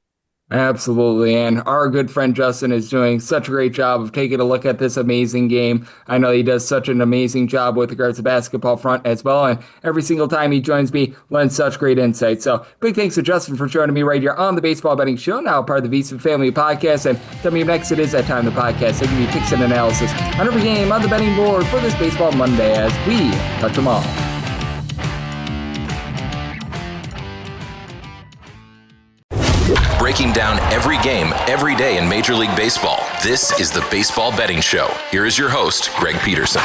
Absolutely. And our good friend Justin is doing such a great job of taking a look at this amazing game. I know he does such an amazing job with regards to basketball front as well. And every single time he joins me, lends such great insight. So big thanks to Justin for joining me right here on the Baseball Betting Show, now part of the VSiN Family Podcast. And coming up next, it is that time of the podcast. They give you picks and analysis on every game on the betting board for this Baseball Monday as we touch them all. Breaking down every game, every day in Major League Baseball. This is the Baseball Betting Show. Here is your host, Greg Peterson.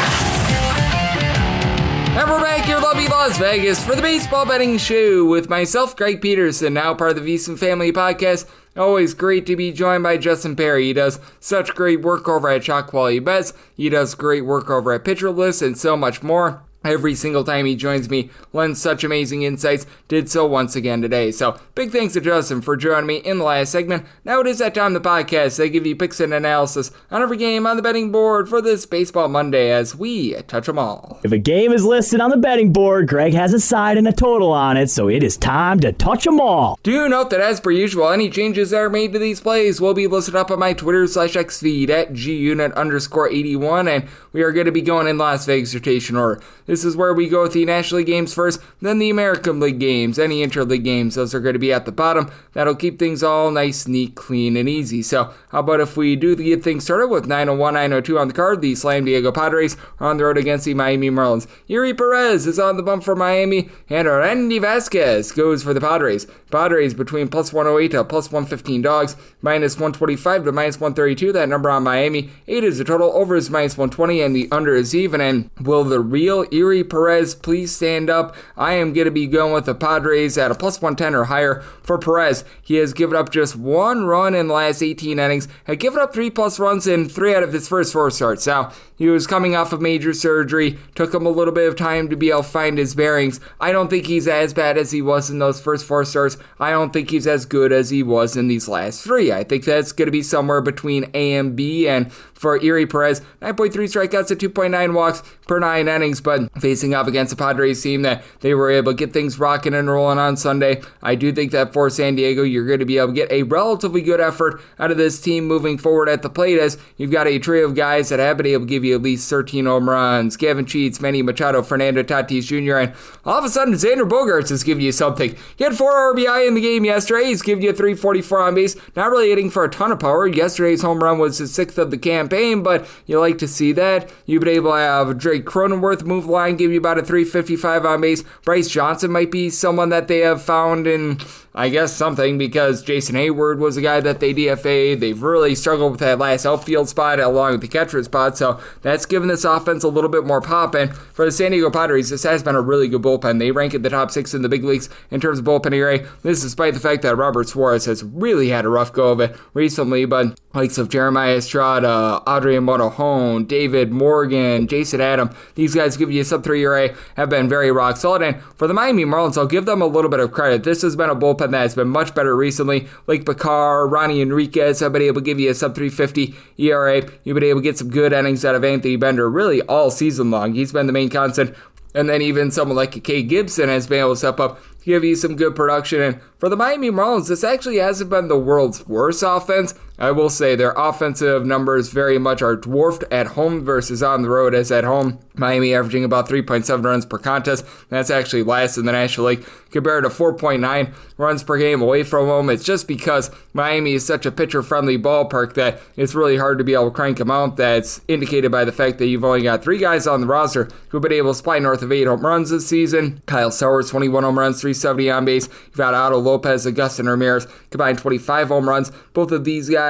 And we're back here in lovely Las Vegas for the Baseball Betting Show with myself, Greg Peterson, now part of the VSiN Family Podcast. Always great to be joined by Justin Perri. He does such great work over at Shock Quality Bets. He does great work over at Pitcher List and so much more. Every single time he joins me, lends such amazing insights, did so once again today. So big thanks to Justin for joining me in the last segment. Now it is that time of the podcast. They give you picks and analysis on every game on the betting board for this Baseball Monday as we touch them all. If a game is listed on the betting board, Greg has a side and a total on it, so it is time to touch them all. Do note that as per usual, any changes that are made to these plays will be listed up on my Twitter/X feed at gunit_81, and we are going to be going in Las Vegas rotation order. This is where we go with the National League games first, then the American League games, any interleague games. Those are going to be at the bottom. That'll keep things all nice, neat, clean, and easy. So how about if we do get things started with 901, 902 on the card. The Slam Diego Padres are on the road against the Miami Marlins. Yuri Perez is on the bump for Miami, and Randy Vasquez goes for the Padres. Padres between plus 108 to plus 115 dogs, minus 125 to minus 132. That number on Miami. 8 is the total, over is minus 120, and the under is even. And will the real Yuri Perez please stand up? I am going to be going with the Padres at a plus 110 or higher for Perez. He has given up just one run in the last 18 innings, had given up 3+ runs in 3 out of his first 4 starts. Now, he was coming off of major surgery, took him a little bit of time to be able to find his bearings. I don't think he's as bad as he was in those first 4 starts. I don't think he's as good as he was in these last 3. I think that's going to be somewhere between A and B, and for Yuri Perez, 9.3 strikeouts at 2.9 walks per 9 innings, but one, facing off against the Padres team that they were able to get things rocking and rolling on Sunday. I do think that for San Diego, you're going to be able to get a relatively good effort out of this team moving forward at the plate, as you've got a trio of guys that have been able to give you at least 13 home runs. Gavin Sheets, Manny Machado, Fernando Tatis Jr., and all of a sudden, Xander Bogaerts is giving you something. He had 4 RBI in the game yesterday. He's giving you 344 on base. Not really hitting for a ton of power. Yesterday's home run was his 6th of the campaign, but you like to see that. You've been able to have Drake Cronenworth move the line, give you about a 355 on base. Bryce Johnson might be someone that they have found in, I guess, something, because Jason Hayward was a guy that they DFA'd. They've really struggled with that last outfield spot along with the catcher spot, so that's given this offense a little bit more pop. And for the San Diego Padres, this has been a really good bullpen. They rank at the top 6 in the big leagues in terms of bullpen ERA. This is despite the fact that Robert Suarez has really had a rough go of it recently, but likes of Jeremiah Estrada, Adrian Morejon, David Morgan, Jason Adam, these guys give you a sub-3 ERA, have been very rock solid. And for the Miami Marlins, I'll give them a little bit of credit. This has been a bullpen that has been much better recently. Like Bakar, Ronnie Enriquez have been able to give you a sub-350 ERA. You've been able to get some good innings out of Anthony Bender really all season long. He's been the main constant. And then even someone like Kay Gibson has been able to step up, give you some good production. And for the Miami Marlins, this actually hasn't been the world's worst offense. I will say their offensive numbers very much are dwarfed at home versus on the road, as at home, Miami averaging about 3.7 runs per contest. That's actually last in the National League, compared to 4.9 runs per game away from home. It's just because Miami is such a pitcher-friendly ballpark that it's really hard to be able to crank them out. That's indicated by the fact that you've only got 3 guys on the roster who've been able to supply north of 8 home runs this season. Kyle Sowers, 21 home runs, 370 on base. You've got Otto Lopez, Augustin Ramirez, combined 25 home runs. Both of these guys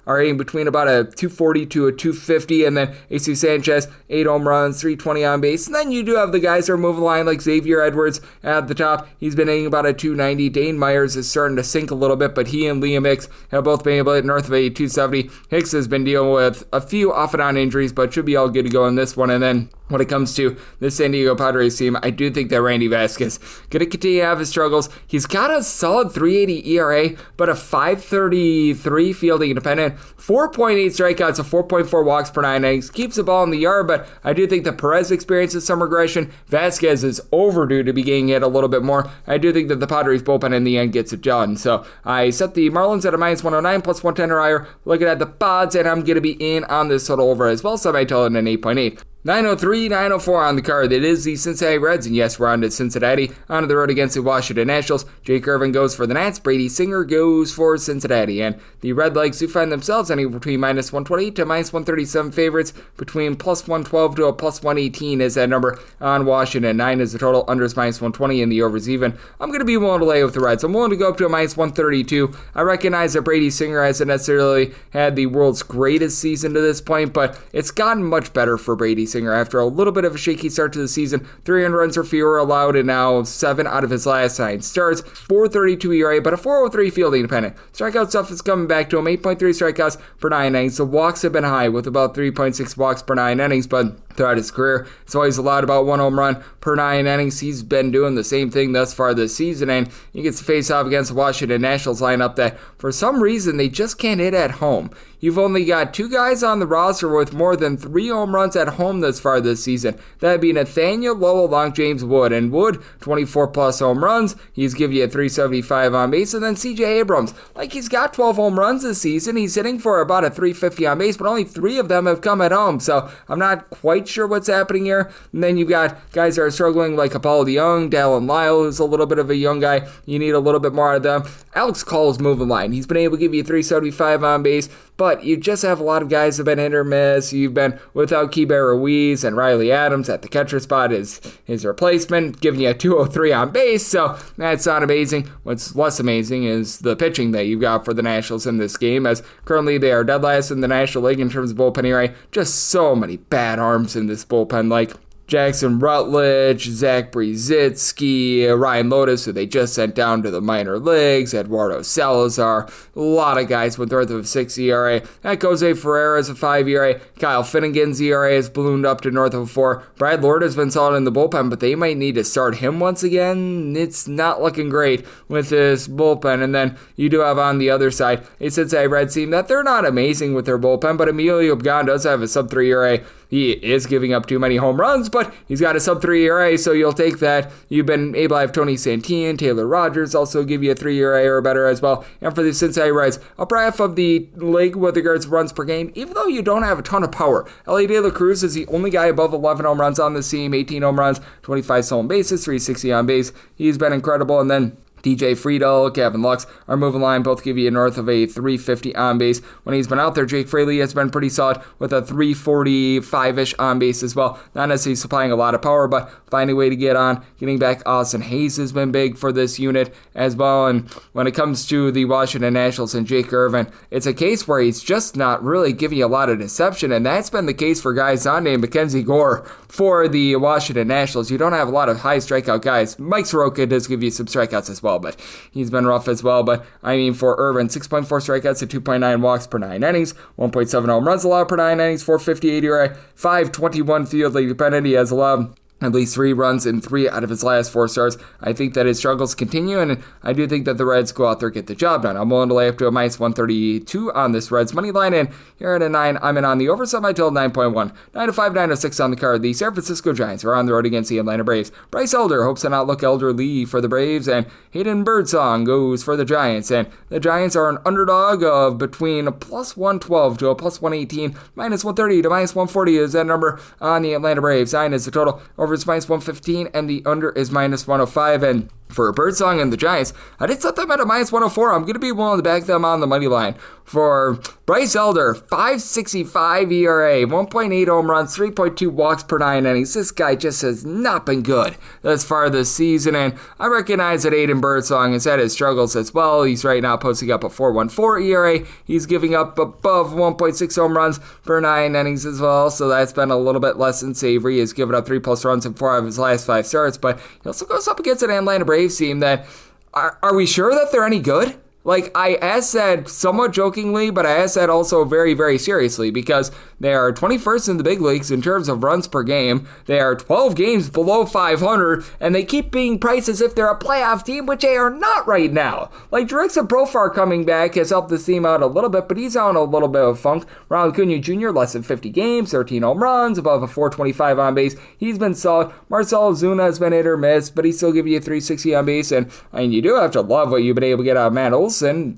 are hitting between about a 240 to a 250, and then AC Sanchez, 8 home runs, 320 on base. And then you do have the guys that are moving the line, like Xavier Edwards at the top. He's been hitting about a 290. Dane Myers is starting to sink a little bit, but he and Liam Hicks have both been able to hit north of a 270. Hicks has been dealing with a few off and on injuries, but should be all good to go in this one. And then when it comes to the San Diego Padres team, I do think that Randy Vasquez going to continue to have his struggles. He's got a solid 3.80 ERA, but a 5.33 fielding independent, 4.8 strikeouts, a 4.4 walks per 9 innings. Keeps the ball in the yard, but I do think that Perez experiences some regression. Vasquez is overdue to be getting hit a little bit more. I do think that the Padres bullpen in the end gets it done. So I set the Marlins at a minus 109 plus 110 or higher. Looking at the pods, and I'm going to be in on this total over as well. So I told it an 8.8. 903, 904 on the card. It is the Cincinnati Reds, and yes, we're on to Cincinnati, on the road against the Washington Nationals. Jake Irvin goes for the Nats, Brady Singer goes for Cincinnati, and the Red Legs do find themselves anywhere between minus 128 to minus 137 favorites, between plus 112 to a plus 118 is that number on Washington. 9 is the total, unders minus 120, and the overs even. I'm going to be willing to lay with the Reds. I'm willing to go up to a minus 132. I recognize that Brady Singer hasn't necessarily had the world's greatest season to this point, but it's gotten much better for Brady Singer after a little bit of a shaky start to the season. 300 runs or fewer allowed, and now 7 out of his last 9 starts. 4.32 ERA, but a 4.03 fielding independent. Strikeout stuff is coming back to him. 8.3 strikeouts per 9 innings. The walks have been high with about 3.6 walks per 9 innings, but throughout his career, it's always allowed about 1 home run per 9 innings. He's been doing the same thing thus far this season, and he gets to face off against the Washington Nationals lineup that, for some reason, they just can't hit at home. You've only got 2 guys on the roster with more than 3 home runs at home thus far this season. That'd be Nathaniel Lowe along James Wood. And Wood, 24 plus home runs. He's giving you a 375 on base. And then CJ Abrams, like he's got 12 home runs this season. He's hitting for about a 350 on base, but only 3 of them have come at home. So I'm not quite sure what's happening here. And then you've got guys that are struggling like Apollo DeYoung, Dallin Lyle, who's a little bit of a young guy. You need a little bit more out of them. Alex Cole's moving line. He's been able to give you 375 on base, but you just have a lot of guys that have been hit or miss. You've been without Keibert Ruiz, and Riley Adams at the catcher spot is his replacement, giving you a 203 on base, so that's not amazing. What's less amazing is the pitching that you've got for the Nationals in this game, as currently they are dead last in the National League in terms of bullpen ERA. Just so many bad arms in this bullpen, like Jackson Rutledge, Zach Brzezinski, Ryan Lotus, who they just sent down to the minor leagues, Eduardo Salazar, a lot of guys with north of a 6 ERA. Jose Ferreira's a 5 ERA. Kyle Finnegan's ERA has ballooned up to north of a 4. Brad Lord has been solid in the bullpen, but they might need to start him once again. It's not looking great with this bullpen. And then you do have on the other side a Cincinnati Reds team that they're not amazing with their bullpen, but Emilio Pagan does have a sub-3 ERA. He is giving up too many home runs, but he's got a sub-3 ERA, so you'll take that. You've been able to have Tony Santin, Taylor Rogers also give you a 3 ERA or better as well. And for the Cincinnati Reds, upper half of the league with regards to runs per game, even though you don't have a ton of power. Ellie De La Cruz is the only guy above 11 home runs on the team, 18 home runs, 25 stolen bases, 360 on base. He's been incredible. And then DJ Friedel, Gavin Lux are moving line, both give you north of a 350 on base. When he's been out there, Jake Fraley has been pretty solid with a 345-ish on base as well. Not necessarily supplying a lot of power, but finding a way to get on. Getting back Austin Hayes has been big for this unit as well. And when it comes to the Washington Nationals and Jake Irvin, it's a case where he's just not really giving you a lot of deception, and that's been the case for guys on named Mackenzie Gore for the Washington Nationals. You don't have a lot of high strikeout guys. Mike Soroka does give you some strikeouts as well, but he's been rough as well. But I mean, for Irvin, 6.4 strikeouts to 2.9 walks per 9 innings, 1.7 home runs allowed per 9 innings, 458 ERA, 521 field league dependent. He has allowed at least 3 runs in 3 out of his last 4 starts. I think that his struggles continue, and I do think that the Reds go out there and get the job done. I'm willing to lay up to a minus 132 on this Reds money line, and here at a 9, I'm in on the over, so I total 9.1. 9-5, 9-6 on the card. The San Francisco Giants are on the road against the Atlanta Braves. Bryce Elder hopes to not look elderly for the Braves, and Hayden Birdsong goes for the Giants. And the Giants are an underdog of between a plus 112 to a plus 118, minus 130 to minus 140 is that number on the Atlanta Braves. 9 is the total. Over is minus 115, and the under is minus 105. And for Birdsong and the Giants, I did set them at a minus 104. I'm going to be willing to back them on the money line. For Bryce Elder, 5.65 ERA, 1.8 home runs, 3.2 walks per 9 innings. This guy just has not been good thus far this season, and I recognize that Aiden Birdsong has had his struggles as well. He's right now posting up a 4.14 ERA. He's giving up above 1.6 home runs per 9 innings as well, so that's been a little bit less than savory. He's given up 3+ runs in 4 of his last 5 starts, but he also goes up against an Atlanta Braves team that, are we sure that they're any good? Like, I asked that somewhat jokingly, but I asked that also very, very seriously, because they are 21st in the big leagues in terms of runs per game. They are 12 games below 500, and they keep being priced as if they're a playoff team, which they are not right now. Like, Jurickson Profar coming back has helped this team out a little bit, but he's on a little bit of funk. Ronald Acuna Jr., less than 50 games, 13 home runs, above a 425 on base. He's been solid. Marcell Ozuna has been hit or miss, but he still gives you a 360 on base, and I mean, you do have to love what you've been able to get out of Matt Olson.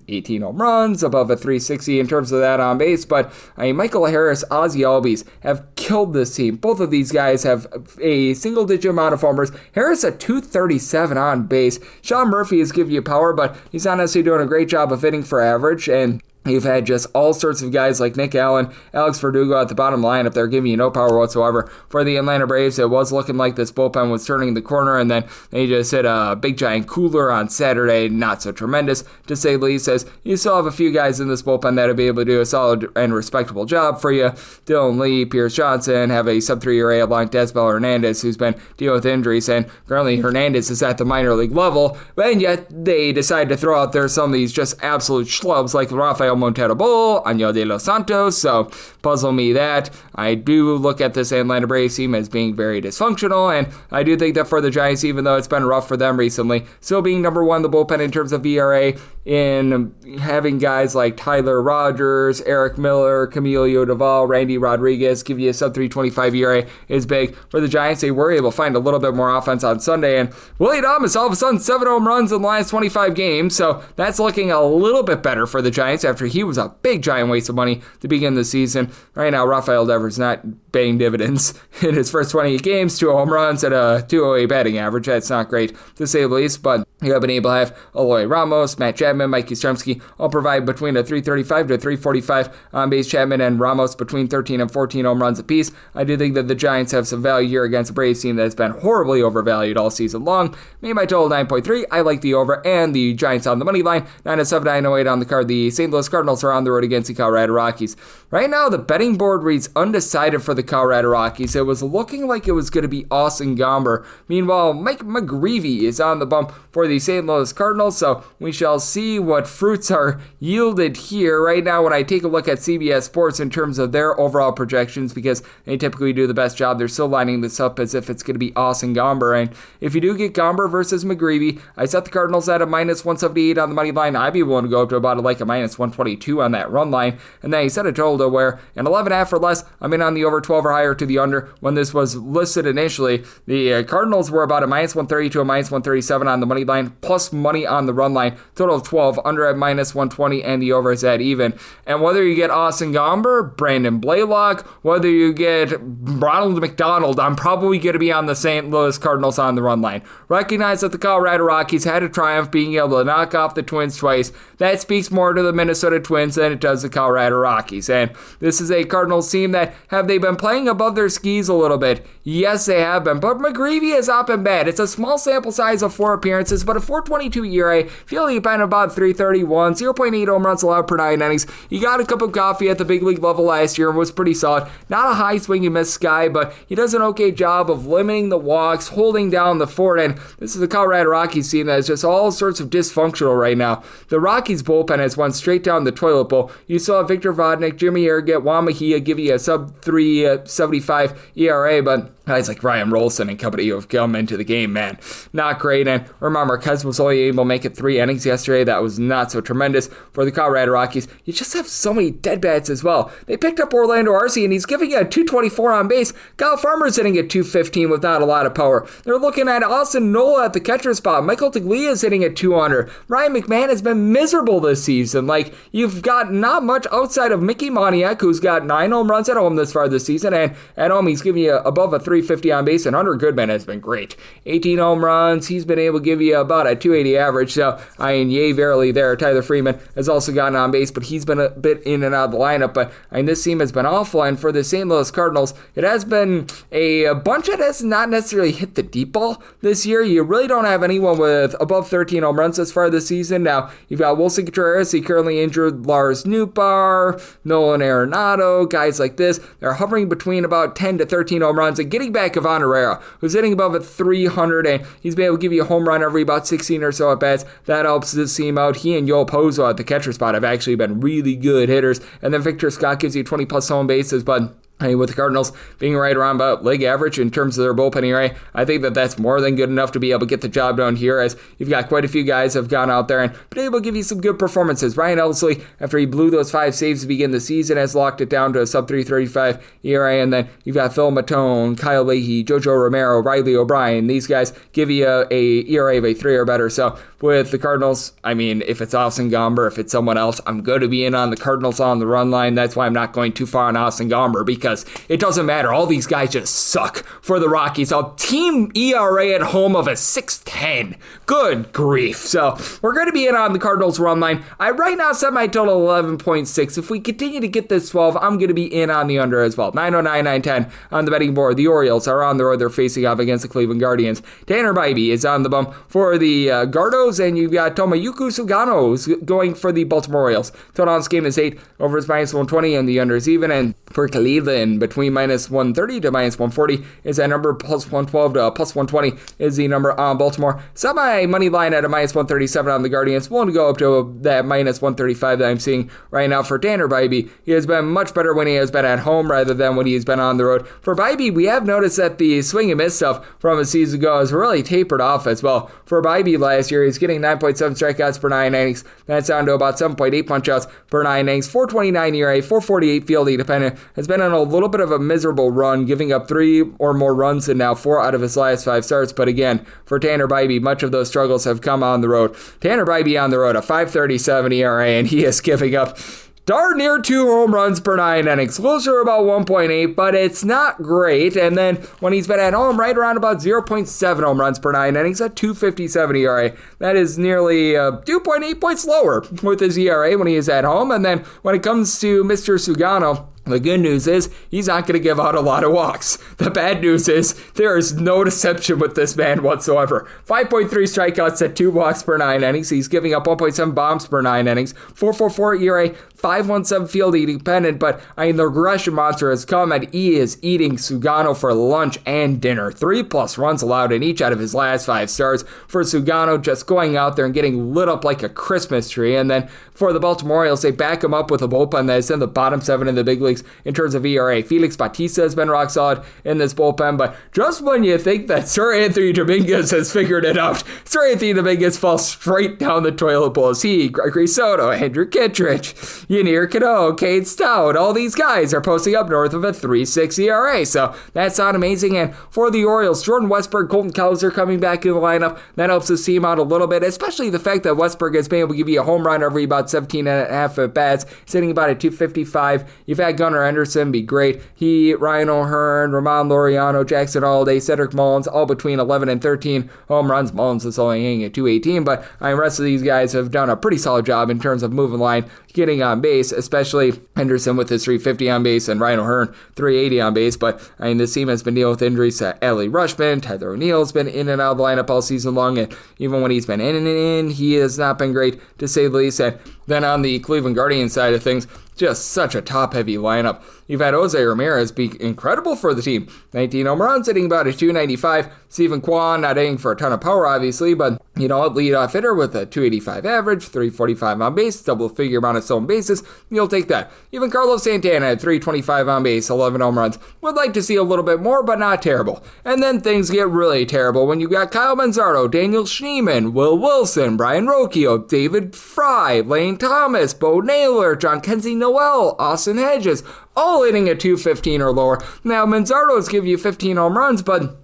18 home runs, above a 360 in terms of that on base, but I mean, Michael Harris, Ozzie Albies have killed this team. Both of these guys have a single-digit amount of homers. Harris at 237 on base. Sean Murphy is giving you power, but he's not necessarily doing a great job of hitting for average, and you've had just all sorts of guys like Nick Allen, Alex Verdugo at the bottom line if they're giving you no power whatsoever. For the Atlanta Braves, it was looking like this bullpen was turning the corner, and then they just hit a big giant cooler on Saturday. Not so tremendous, to say the least, as you still have a few guys in this bullpen that'll be able to do a solid and respectable job for you. Dylan Lee, Pierce Johnson have a sub-3 ERA along Desbel Hernandez, who's been dealing with injuries, and currently Hernandez is at the minor league level, and yet they decide to throw out there some of these just absolute schlubs like Rafael Montero Bull, Año de los Santos, so puzzle me that. I do look at this Atlanta Braves team as being very dysfunctional, and I do think that for the Giants, even though it's been rough for them recently, still being number 1 in the bullpen in terms of ERA, in having guys like Tyler Rogers, Eric Miller, Camilo Doval, Randy Rodriguez give you a sub-325 ERA is big. For the Giants, they were able to find a little bit more offense on Sunday, and Willie Thomas all of a sudden 7 home runs in the last 25 games, so that's looking a little bit better for the Giants after he was a big giant waste of money to begin the season. Right now, Rafael Devers not paying dividends in his first 28 games, 2 home runs at a 208 batting average. That's not great, to say the least, but you have been able to have Eloy Ramos, Matt Chapman, Mike Yastrzemski all provide between a 335 to 345 on base. Chapman and Ramos between 13 and 14 home runs apiece. I do think that the Giants have some value here against a Braves team that has been horribly overvalued all season long. Made my total 9.3. I like the over and the Giants on the money line. 9-7, 9-8 on the card. The St. Louis Cardinals are on the road against the Colorado Rockies. Right now, the betting board reads undecided for the Colorado Rockies. It was looking like it was going to be Austin Gomber. Meanwhile, Mike McGreevy is on the bump for the the St. Louis Cardinals, so we shall see what fruits are yielded here. Right now, when I take a look at CBS Sports in terms of their overall projections, because they typically do the best job, they're still lining this up as if it's going to be Austin Gomber. And if you do get Gomber versus McGreevy, I set the Cardinals at a minus 178 on the money line. I'd be willing to go up to about a minus 122 on that run line. And then he set a total to where an 11.5 or less, I'm in on the over 12 or higher to the under. When this was listed initially, the Cardinals were about a minus 130 to a minus 137 on the money line, plus money on the run line. Total of 12, under at minus 120, and the over is at even. And whether you get Austin Gomber, Brandon Blaylock, whether you get Ronald McDonald, I'm probably going to be on the St. Louis Cardinals on the run line. Recognize that the Colorado Rockies had a triumph being able to knock off the Twins twice. That speaks more to the Minnesota Twins than it does the Colorado Rockies. And this is a Cardinals team that, have they been playing above their skis a little bit? Yes, they have been. But McGreevy has not been bad. It's a small sample size of 4 appearances, but a 4.22 ERA, feeling about 331, 0.8 home runs allowed per 9 innings. He got a cup of coffee at the big league level last year and was pretty solid. Not a high swing and miss guy, but he does an okay job of limiting the walks, holding down the fort. And this is the Colorado Rockies team that is just all sorts of dysfunctional right now. The Rockies bullpen has went straight down the toilet bowl. You saw Victor Vodnik, Jimmy Erget, Juan Mejia give you a sub 3.75 ERA, but guys like Ryan Rolson and company who have come into the game, man, not great. And remember, Marquez was only able to make it 3 innings yesterday. That was not so tremendous for the Colorado Rockies. You just have so many dead bats as well. They picked up Orlando Arce, and he's giving you a 224 on base. Kyle Farmer's hitting at 215 without a lot of power. They're looking at Austin Nola at the catcher spot. Michael Taglia is hitting at 200. Ryan McMahon has been miserable this season. Like, you've got not much outside of Mickey Moniak, who's got 9 home runs at home this far this season, and at home he's giving you above a 350 on base, and Hunter Goodman has been great. 18 home runs. He's been able to give you about a 280 average, so I mean, yay verily there. Tyler Freeman has also gotten on base, but he's been a bit in and out of the lineup. But I mean, this team has been awful, and for the St. Louis Cardinals, it has been a bunch that has not necessarily hit the deep ball this year. You really don't have anyone with above 13 home runs this far this season. Now, you've got Wilson Contreras, he currently injured, Lars Nootbaar, Nolan Arenado, guys like this. They're hovering between about 10 to 13 home runs, and getting back Ivan Herrera, who's hitting above at 300, and he's been able to give you a home run every about 16 or so at bats. That helps this team out. He and Yoel Pozo at the catcher spot have actually been really good hitters, and then Victor Scott gives you 20 plus home bases, but I mean, with the Cardinals being right around about league average in terms of their bullpen ERA, I think that that's more than good enough to be able to get the job done here, as you've got quite a few guys have gone out there and been able to give you some good performances. Ryan Elsley, after he blew those 5 saves to begin the season, has locked it down to a sub 335 ERA, and then you've got Phil Matone, Kyle Leahy, Jojo Romero, Riley O'Brien. These guys give you a ERA of a 3 or better. So with the Cardinals, I mean, if it's Austin Gomber, if it's someone else, I'm going to be in on the Cardinals on the run line. That's why I'm not going too far on Austin Gomber, because it doesn't matter. All these guys just suck for the Rockies. A team ERA at home of a 6.10. Good grief. So we're going to be in on the Cardinals run line. I right now set my total 11.6. If we continue to get this 12, I'm going to be in on the under as well. 909, 910 on the betting board. The Orioles are on the road. They're facing off against the Cleveland Guardians. Tanner Bybee is on the bump for the Gardos, and you've got Tomoyuki Sugano who's going for the Baltimore Orioles. Total on this game is 8. Over is minus 120, and the under is even. And for Cleveland, between minus 130 to minus 140 is that number. Plus 112 to plus 120 is the number on Baltimore. Set my money line at a minus 137 on the Guardians. Willing to go up to that minus 135 that I'm seeing right now for Tanner Bybee. He has been much better when he has been at home rather than when he's been on the road. For Bybee, we have noticed that the swing and miss stuff from a season ago has really tapered off as well. For Bybee last year, he's getting 9.7 strikeouts per 9 innings. That's down to about 7.8 punch-outs per 9 innings. 4.29 ERA, 4.48 fielding dependent. Has been on a little bit of a miserable run, giving up 3 or more runs in now 4 out of his last 5 starts. But again, for Tanner Bybee, much of those struggles have come on the road. Tanner Bybee on the road, a 5.37 ERA, and he is giving up darn near 2 home runs per 9 innings. Closer about 1.8, but it's not great. And then when he's been at home, right around about 0.7 home runs per 9 innings, at 2.57 ERA. That is nearly 2.8 points lower with his ERA when he is at home. And then when it comes to Mr. Sugano, the good news is he's not going to give out a lot of walks. The bad news is there is no deception with this man whatsoever. 5.3 strikeouts at 2 walks per 9 innings. He's giving up 1.7 bombs per 9 innings. 4.44 ERA, 517 fielding dependent, but the regression monster has come, and he is eating Sugano for lunch and dinner. 3+ runs allowed in each out of his last 5 starts for Sugano, just going out there and getting lit up like a Christmas tree. And then for the Baltimore Orioles, they back him up with a bullpen that is in the bottom 7 in the big leagues in terms of ERA. Felix Bautista has been rock solid in this bullpen, but just when you think that Sir Anthony Dominguez has figured it out, Sir Anthony Dominguez falls straight down the toilet bowl. He, Gregory Soto, Andrew Kittredge, Yanier Cano, Cade Stout, all these guys are posting up north of a 3.6 ERA, so that's not amazing. And for the Orioles, Jordan Westburg, Colton Cowser coming back in the lineup, that helps the team out a little bit, especially the fact that Westburg has been able to give you a home run every about 17.5 at bats, sitting about at 255. You've had Gunnar Henderson be great. He, Ryan O'Hearn, Ramon Laureano, Jackson Alday, Cedric Mullins, all between 11 and 13 home runs. Mullins is only hitting at 218, but the rest of these guys have done a pretty solid job in terms of moving line, getting on base, especially Henderson with his 350 on base and Ryan O'Hearn 380 on base. But this team has been dealing with injuries to Adley Rutschman. Tyler O'Neill's been in and out of the lineup all season long, and even when he's been in, he has not been great, to say the least. And then on the Cleveland Guardians side of things, just such a top-heavy lineup. You've had Jose Ramirez be incredible for the team. 19 home runs, hitting about a 295. Stephen Kwan not hitting for a ton of power, obviously, but, leadoff hitter with a 285 average, 345 on base, double-figure amount of stolen bases. You'll take that. Even Carlos Santana at 325 on base, 11 home runs. Would like to see a little bit more, but not terrible. And then things get really terrible when you got Kyle Manzardo, Daniel Schneemann, Will Wilson, Brian Rocchio, David Fry, Lane Thomas, Bo Naylor, John Kenzie Noel, Austin Hedges, all hitting at 215 or lower. Now, Manzardo's give you 15 home runs, but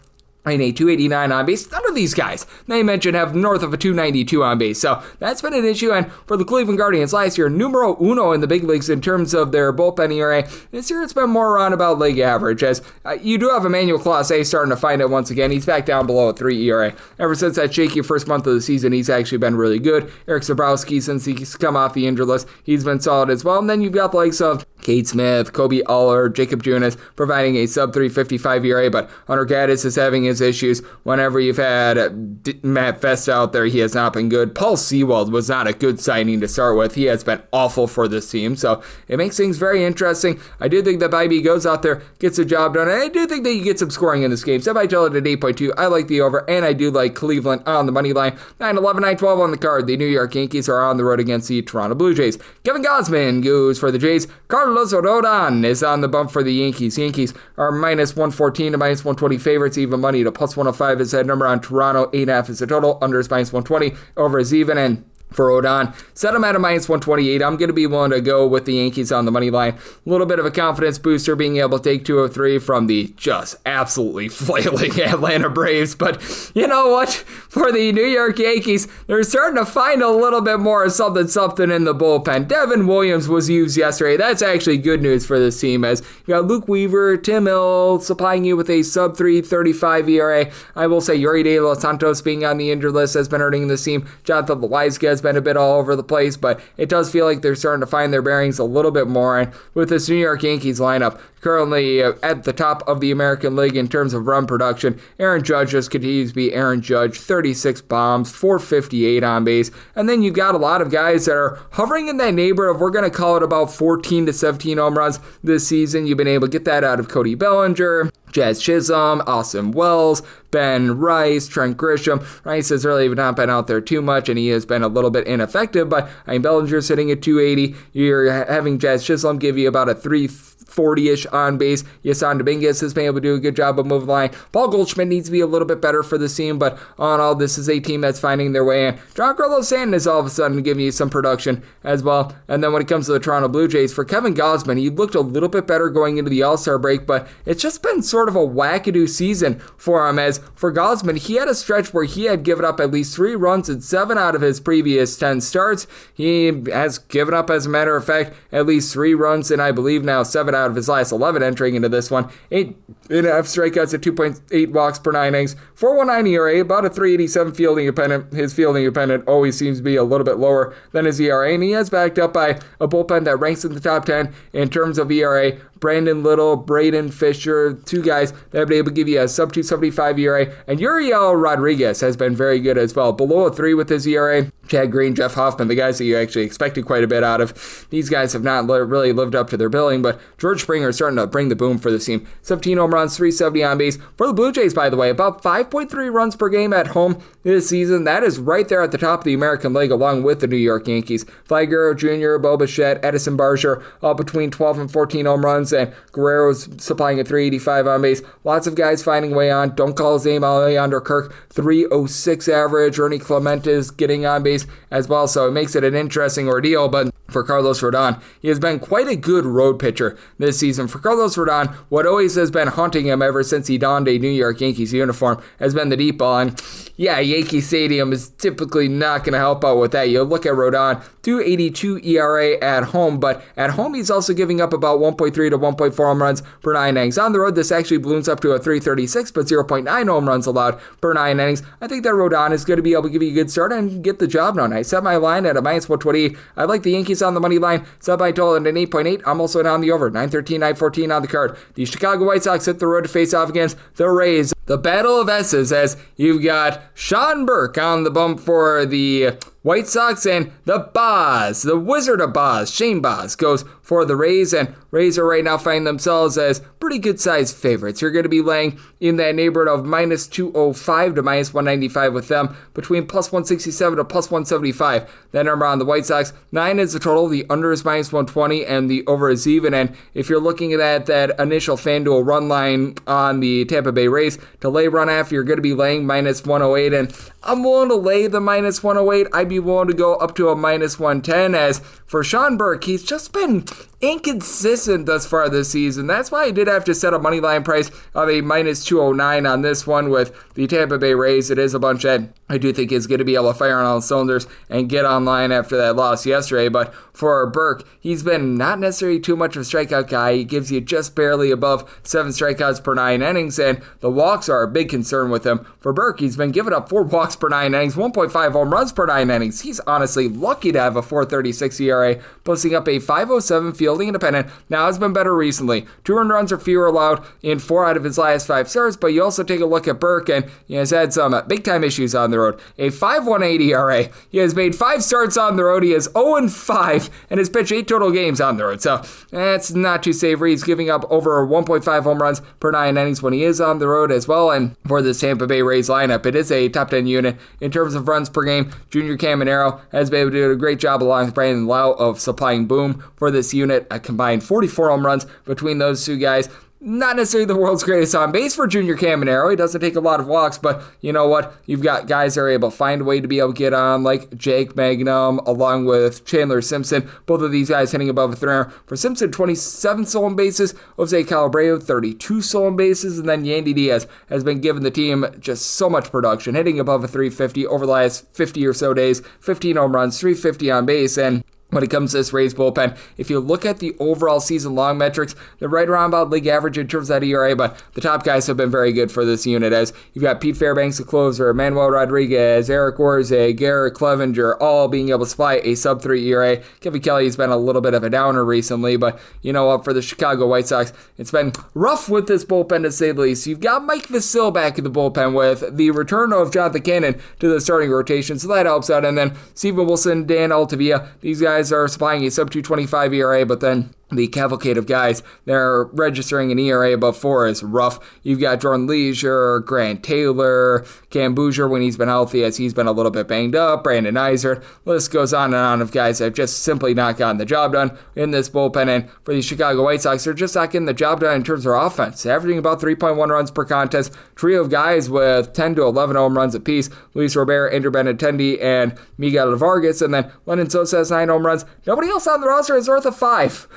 a 289 on base. None of these guys, they mentioned, have north of a 292 on base. So that's been an issue. And for the Cleveland Guardians last year, numero uno in the big leagues in terms of their bullpen ERA. This year it's been more around about league average, as you do have Emmanuel Clase starting to find it once again. He's back down below a 3 ERA. Ever since that shaky first month of the season, he's actually been really good. Eric Zabrowski, since he's come off the injured list, he's been solid as well. And then you've got the likes of Cade Smith, Kobe Aller, Jacob Junis providing a sub 355 ERA, but Hunter Gaddis is having his issues. Whenever you've had Matt Fest out there, he has not been good. Paul Sewald was not a good signing to start with. He has been awful for this team, so it makes things very interesting. I do think that Bybee goes out there, gets the job done, and I do think that you get some scoring in this game. So if I tell it at 8.2, I like the over, and I do like Cleveland on the money line. 9-11, 9-12 on the card. The New York Yankees are on the road against the Toronto Blue Jays. Kevin Gausman goes for the Jays. Carlos Rodon is on the bump for the Yankees. Yankees are minus 114 to minus 120 favorites, even money to plus 105 is that number on Toronto. 8.5 is the total. Under is minus 120. Over is even. And for Rodon, set him at a minus 128. I'm going to be willing to go with the Yankees on the money line. A little bit of a confidence booster being able to take 203 from the just absolutely flailing Atlanta Braves. But you know what? For the New York Yankees, they're starting to find a little bit more something in the bullpen. Devin Williams was used yesterday. That's actually good news for this team, as you got Luke Weaver, Tim Hill supplying you with a sub 335 ERA. I will say Yuri De Los Santos being on the injured list has been hurting this team. Jonathan Loaiza has been a bit all over the place, but it does feel like they're starting to find their bearings a little bit more. And with this New York Yankees lineup, currently at the top of the American League in terms of run production, Aaron Judge just continues to be Aaron Judge. 36 bombs, 458 on base. And then you've got a lot of guys that are hovering in that neighborhood of, we're going to call it about 14 to 17 home runs this season. You've been able to get that out of Cody Bellinger, Jazz Chisholm, Austin Wells, Ben Rice, Trent Grisham. Rice has really not been out there too much, and he has been a little bit ineffective, but Bellinger's sitting at 280. You're having Jazz Chisholm give you about a 340-ish on base. Yasan Dominguez has been able to do a good job of moving the line. Paul Goldschmidt needs to be a little bit better for the team, but all in all, this is a team that's finding their way in. Giancarlo Stanton is all of a sudden giving you some production as well. And then when it comes to the Toronto Blue Jays, for Kevin Gausman, he looked a little bit better going into the All-Star break, but it's just been sort of a wackadoo season for him, as for Gausman, he had a stretch where he had given up at least 3 runs in 7 out of his previous 10 starts. He has given up, as a matter of fact, at least 3 runs in, I believe now, 7 out of his last 11 entering into this one. 8.5 strikeouts at 2.8 walks per 9 innings. 4.19 ERA, about a 3.87 fielding dependent. His fielding dependent always seems to be a little bit lower than his ERA, and he is backed up by a bullpen that ranks in the top 10 in terms of ERA. Brandon Little, Braden Fisher, two guys that have been able to give you a sub 275 ERA, and Uriel Rodriguez has been very good as well. Below a 3 with his ERA. Chad Green, Jeff Hoffman, the guys that you actually expected quite a bit out of. These guys have not really lived up to their billing, but George Springer is starting to bring the boom for this team. 17 home runs, 370 on base. For the Blue Jays, by the way, about 5.3 runs per game at home this season. That is right there at the top of the American League, along with the New York Yankees. Vlad Guerrero Jr., Bo Bichette, Edison Barger, all between 12 and 14 home runs, and Guerrero's supplying a 385 on base. Lots of guys finding way on. Don't call his name Alejandro Kirk, 306 average. Ernie Clement is getting on base as well, so it makes it an interesting ordeal. But for Carlos Rodon, he has been quite a good road pitcher this season. For Carlos Rodon, what always has been haunting him ever since he donned a New York Yankees uniform has been the deep ball. And yeah, Yankee Stadium is typically not going to help out with that. You look at Rodon, 2.82 ERA at home, but at home he's also giving up about 1.3 to 1.4 home runs per 9 innings. On the road, this actually balloons up to a 3.36, but 0.9 home runs allowed per 9 innings. I think that Rodon is going to be able to give you a good start and get the job done. I set my line at a minus 128. I like the Yankees on the money line. Set my total at an 8.8. I'm also down the over. 913, 914 on the card. The Chicago White Sox hit the road to face off against the Rays. The battle of S's, as you've got Sean Burke on the bump for the White Sox, and the Boz, the Wizard of Boz, Shane Boz, goes for the Rays, and Rays are right now finding themselves as pretty good-sized favorites. You're going to be laying in that neighborhood of minus 205 to minus 195 with them, between plus 167 to plus 175. That number on the White Sox, 9 is the total, the under is minus 120, and the over is even. And if you're looking at that initial FanDuel run line on the Tampa Bay Rays, to lay run after, you're going to be laying minus 108, and I'm willing to lay the minus 108. I'd be willing to go up to a minus 110, as for Sean Burke, he's just been inconsistent thus far this season. That's why I did have to set a money line price of a minus 209 on this one with the Tampa Bay Rays. It is a bunch that I do think is going to be able to fire on all cylinders and get online after that loss yesterday. But for Burke, he's been not necessarily too much of a strikeout guy. He gives you just barely above 7 strikeouts per 9 innings, and the walks are a big concern with him. For Burke, he's been giving up 4 walks per 9 innings, 1.5 home runs per 9 innings. He's honestly lucky to have a 4.36 ERA, posting up a 5.07 fielding independent. Now, it's been better recently. 2 earned runs or fewer allowed in 4 out of his last 5 starts, but you also take a look at Burke, and he has had some big-time issues on the road. A 5.18 ERA. He has made 5 starts on the road. He is 0-5 and has pitched 8 total games on the road. So that's not too savory. He's giving up over 1.5 home runs per 9 innings when he is on the road as well. And for this Tampa Bay Rays lineup, it is a top 10 unit in terms of runs per game. Junior Caminero has been able to do a great job along with Brandon Lau of supplying boom for this unit. A combined 44 home runs between those two guys. Not necessarily the world's greatest on base for Junior Caminero. He doesn't take a lot of walks, but you know what? You've got guys that are able to find a way to be able to get on, like Jake Magnum, along with Chandler Simpson. Both of these guys hitting above a 300. For Simpson, 27 stolen bases. Jose Calabreo, 32 stolen bases. And then Yandy Diaz has been giving the team just so much production, hitting above a 350 over the last 50 or so days. 15 home runs, 350 on base, and when it comes to this Rays bullpen, if you look at the overall season-long metrics, they're right around about league average in terms of that ERA, but the top guys have been very good for this unit, as you've got Pete Fairbanks, the closer, Manuel Rodriguez, Eric Orze, Garrett Clevenger, all being able to supply a sub-3 ERA. Kevin Kelly's been a little bit of a downer recently, but you know what, for the Chicago White Sox, it's been rough with this bullpen to say the least. You've got Mike Vasil back in the bullpen with the return of Jonathan Cannon to the starting rotation, so that helps out, and then Steven Wilson, Dan Altavia, these guys are supplying a sub-225 ERA, but then the cavalcade of guys, they're registering an ERA above 4 is rough. You've got Jordan Leisure, Grant Taylor, Cam Bouger when he's been healthy, as he's been a little bit banged up, Brandon Eisert. List goes on and on of guys that have just simply not gotten the job done in this bullpen. And for the Chicago White Sox, they're just not getting the job done in terms of offense, averaging about 3.1 runs per contest. Trio of guys with 10 to 11 home runs apiece. Luis Robert, Andrew Benintendi, and Miguel Vargas. And then Lennon Sosa has 9 home runs. Nobody else on the roster is worth a 5.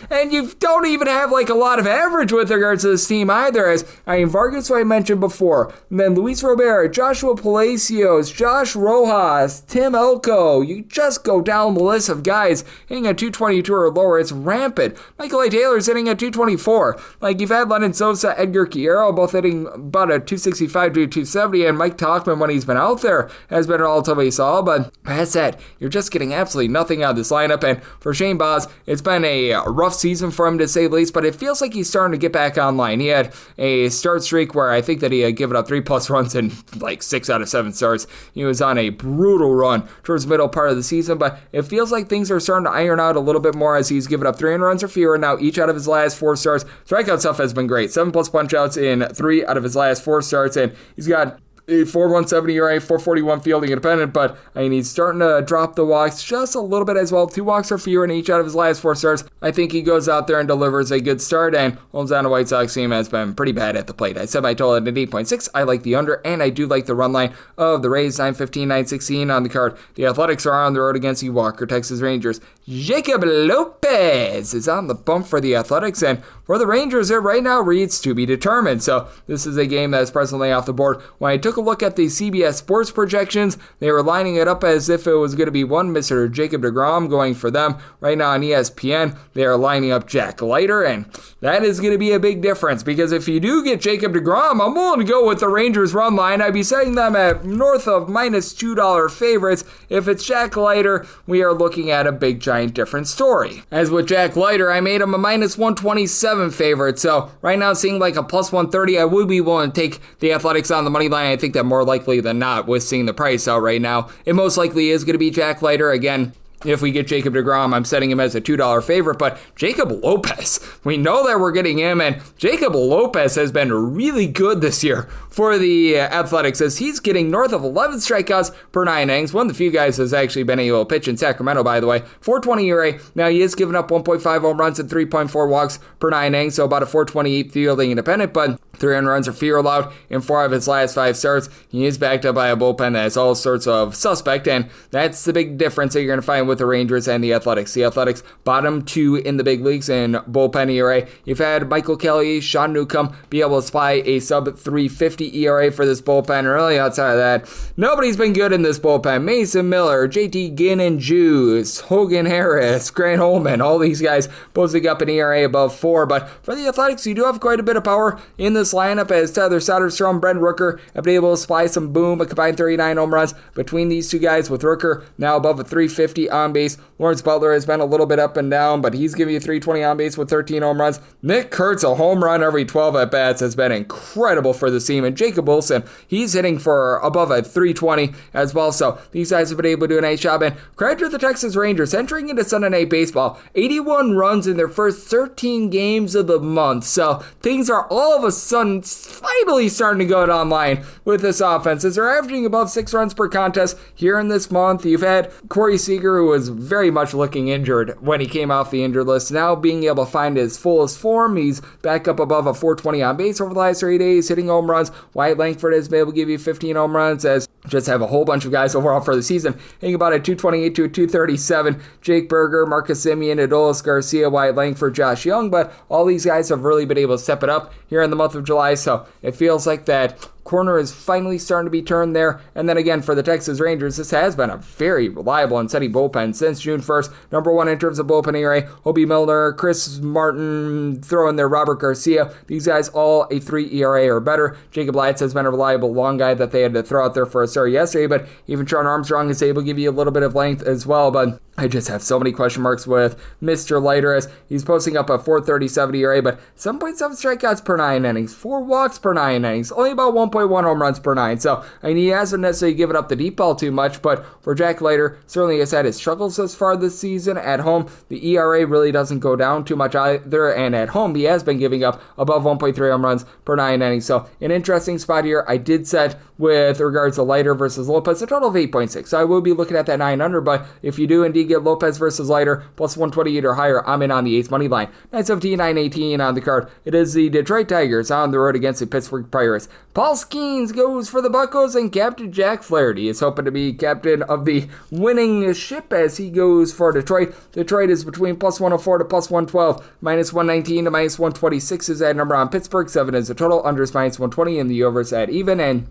And you don't even have a lot of average with regards to this team either, as Vargas, who I mentioned before, and then Luis Robert, Joshua Palacios, Josh Rojas, Tim Elko. You just go down the list of guys hitting at 222 or lower. It's rampant. Michael A. Taylor's hitting at 224. You've had Lennon Sosa, Edgar Guerrero, both hitting about a 265 to 270, and Mike Tauchman, when he's been out there, has been relatively solid, but as said, you're just getting absolutely nothing out of this lineup, and for Shane Baz, it's been a rough season for him to say the least, but it feels like he's starting to get back online. He had a start streak where I think that he had given up 3+ runs in 6 out of 7 starts. He was on a brutal run towards the middle part of the season, but it feels like things are starting to iron out a little bit more as he's given up 3 runs or fewer now each out of his last 4 starts. Strikeout stuff has been great. 7+ punch-outs in 3 out of his last 4 starts, and he's got a 4.17 ERA, 441 fielding independent, but he's starting to drop the walks just a little bit as well. 2 walks or fewer in each out of his last 4 starts. I think he goes out there and delivers a good start, and holds down a White Sox team has been pretty bad at the plate. I said my total at 8.6. I like the under, and I do like the run line of the Rays, 915, 916 on the card. The Athletics are on the road against the Walker Texas Rangers. Jacob Lopez is on the bump for the Athletics, and for the Rangers, it right now reads to be determined. So this is a game that's presently off the board. When I took a look at the CBS Sports projections, they were lining it up as if it was going to be one Mr. Jacob deGrom going for them. Right now on ESPN, they are lining up Jack Leiter, and that is going to be a big difference, because if you do get Jacob deGrom, I'm willing to go with the Rangers run line. I'd be setting them at north of -$2 favorites. If it's Jack Leiter, we are looking at a big giant different story. As with Jack Leiter, I made him a -127 favorite, so right now seeing a +130, I would be willing to take the Athletics on the money line. I think that more likely than not, with seeing the price out right now, it most likely is going to be Jack Leiter. Again, if we get Jacob deGrom, I'm setting him as a $2 favorite, but Jacob Lopez, we know that we're getting him, and Jacob Lopez has been really good this year for the Athletics, as he's getting north of 11 strikeouts per 9 innings. One of the few guys has actually been able to pitch in Sacramento, by the way. 4.20 ERA. Now, he is giving up 1.5 home runs and 3.4 walks per 9 innings, so about a 4.28 fielding independent, but 300 runs or fewer allowed in 4 of his last 5 starts. He is backed up by a bullpen that is all sorts of suspect, and that's the big difference that you're going to find with the Rangers and the Athletics. The Athletics bottom 2 in the big leagues in bullpen ERA. You've had Michael Kelly, Sean Newcomb be able to supply a sub-350 ERA for this bullpen. Really, outside of that, nobody's been good in this bullpen. Mason Miller, JT Ginn and Juice, Hogan Harris, Grant Holman, all these guys posting up an ERA above 4. But for the Athletics, you do have quite a bit of power in this lineup, as Tyler Soderstrom, Brent Rooker have been able to supply some boom, a combined 39 home runs between these two guys, with Rooker now above a 350 on base. Lawrence Butler has been a little bit up and down, but he's giving you 320 on base with 13 home runs. Nick Kurtz, a home run every 12 at-bats, has been incredible for the team. And Jacob Wilson, he's hitting for above a 320 as well. So these guys have been able to do a nice job. And credit to the Texas Rangers, entering into Sunday Night Baseball, 81 runs in their first 13 games of the month. So things are all of a sudden finally starting to go online with this offense, as they're averaging above 6 runs per contest here in this month. You've had Corey Seager, who was very much looking injured when he came off the injured list, now being able to find his fullest form. He's back up above a 420 on base over the last 3 days, hitting home runs. Wyatt Langford has been able to give you 15 home runs, as just have a whole bunch of guys overall for the season hitting about a 228 to a 237. Jake Berger, Marcus Semien, Adolis Garcia, Wyatt Langford, Josh Young, but all these guys have really been able to step it up here in the month of July, so it feels like that corner is finally starting to be turned there. And then again, for the Texas Rangers, this has been a very reliable and steady bullpen since June 1st. Number 1 in terms of bullpen ERA, Hobie Milner, Chris Martin, throw in there Robert Garcia. These guys all a 3 ERA or better. Jacob Latz has been a reliable long guy that they had to throw out there for a start yesterday, but even Sean Armstrong is able to give you a little bit of length as well. But I just have so many question marks with Mr. Leiter, as he's posting up a 4.37 ERA, but 7.7 strikeouts per 9 innings, 4 walks per 9 innings, only about 1.1 home runs per 9. So, he hasn't necessarily given up the deep ball too much, but for Jack Leiter, certainly has had his struggles thus far this season. At home, the ERA really doesn't go down too much either, and at home, he has been giving up above 1.3 home runs per 9 innings. So, an interesting spot here. I did set with regards to Leiter versus Lopez, a total of 8.6. So I will be looking at that 9 under, but if you do indeed get Lopez versus Leiter, plus 128 or higher, I'm in on the 8th money line. 917, 918 on the card. It is the Detroit Tigers on the road against the Pittsburgh Pirates. Paul Skeens goes for the Buccos, and Captain Jack Flaherty is hoping to be captain of the winning ship as he goes for Detroit. Detroit is between plus 104 to plus 112. Minus 119 to minus 126 is that number on Pittsburgh. 7 is the total. Unders minus 120, and the overs at even. And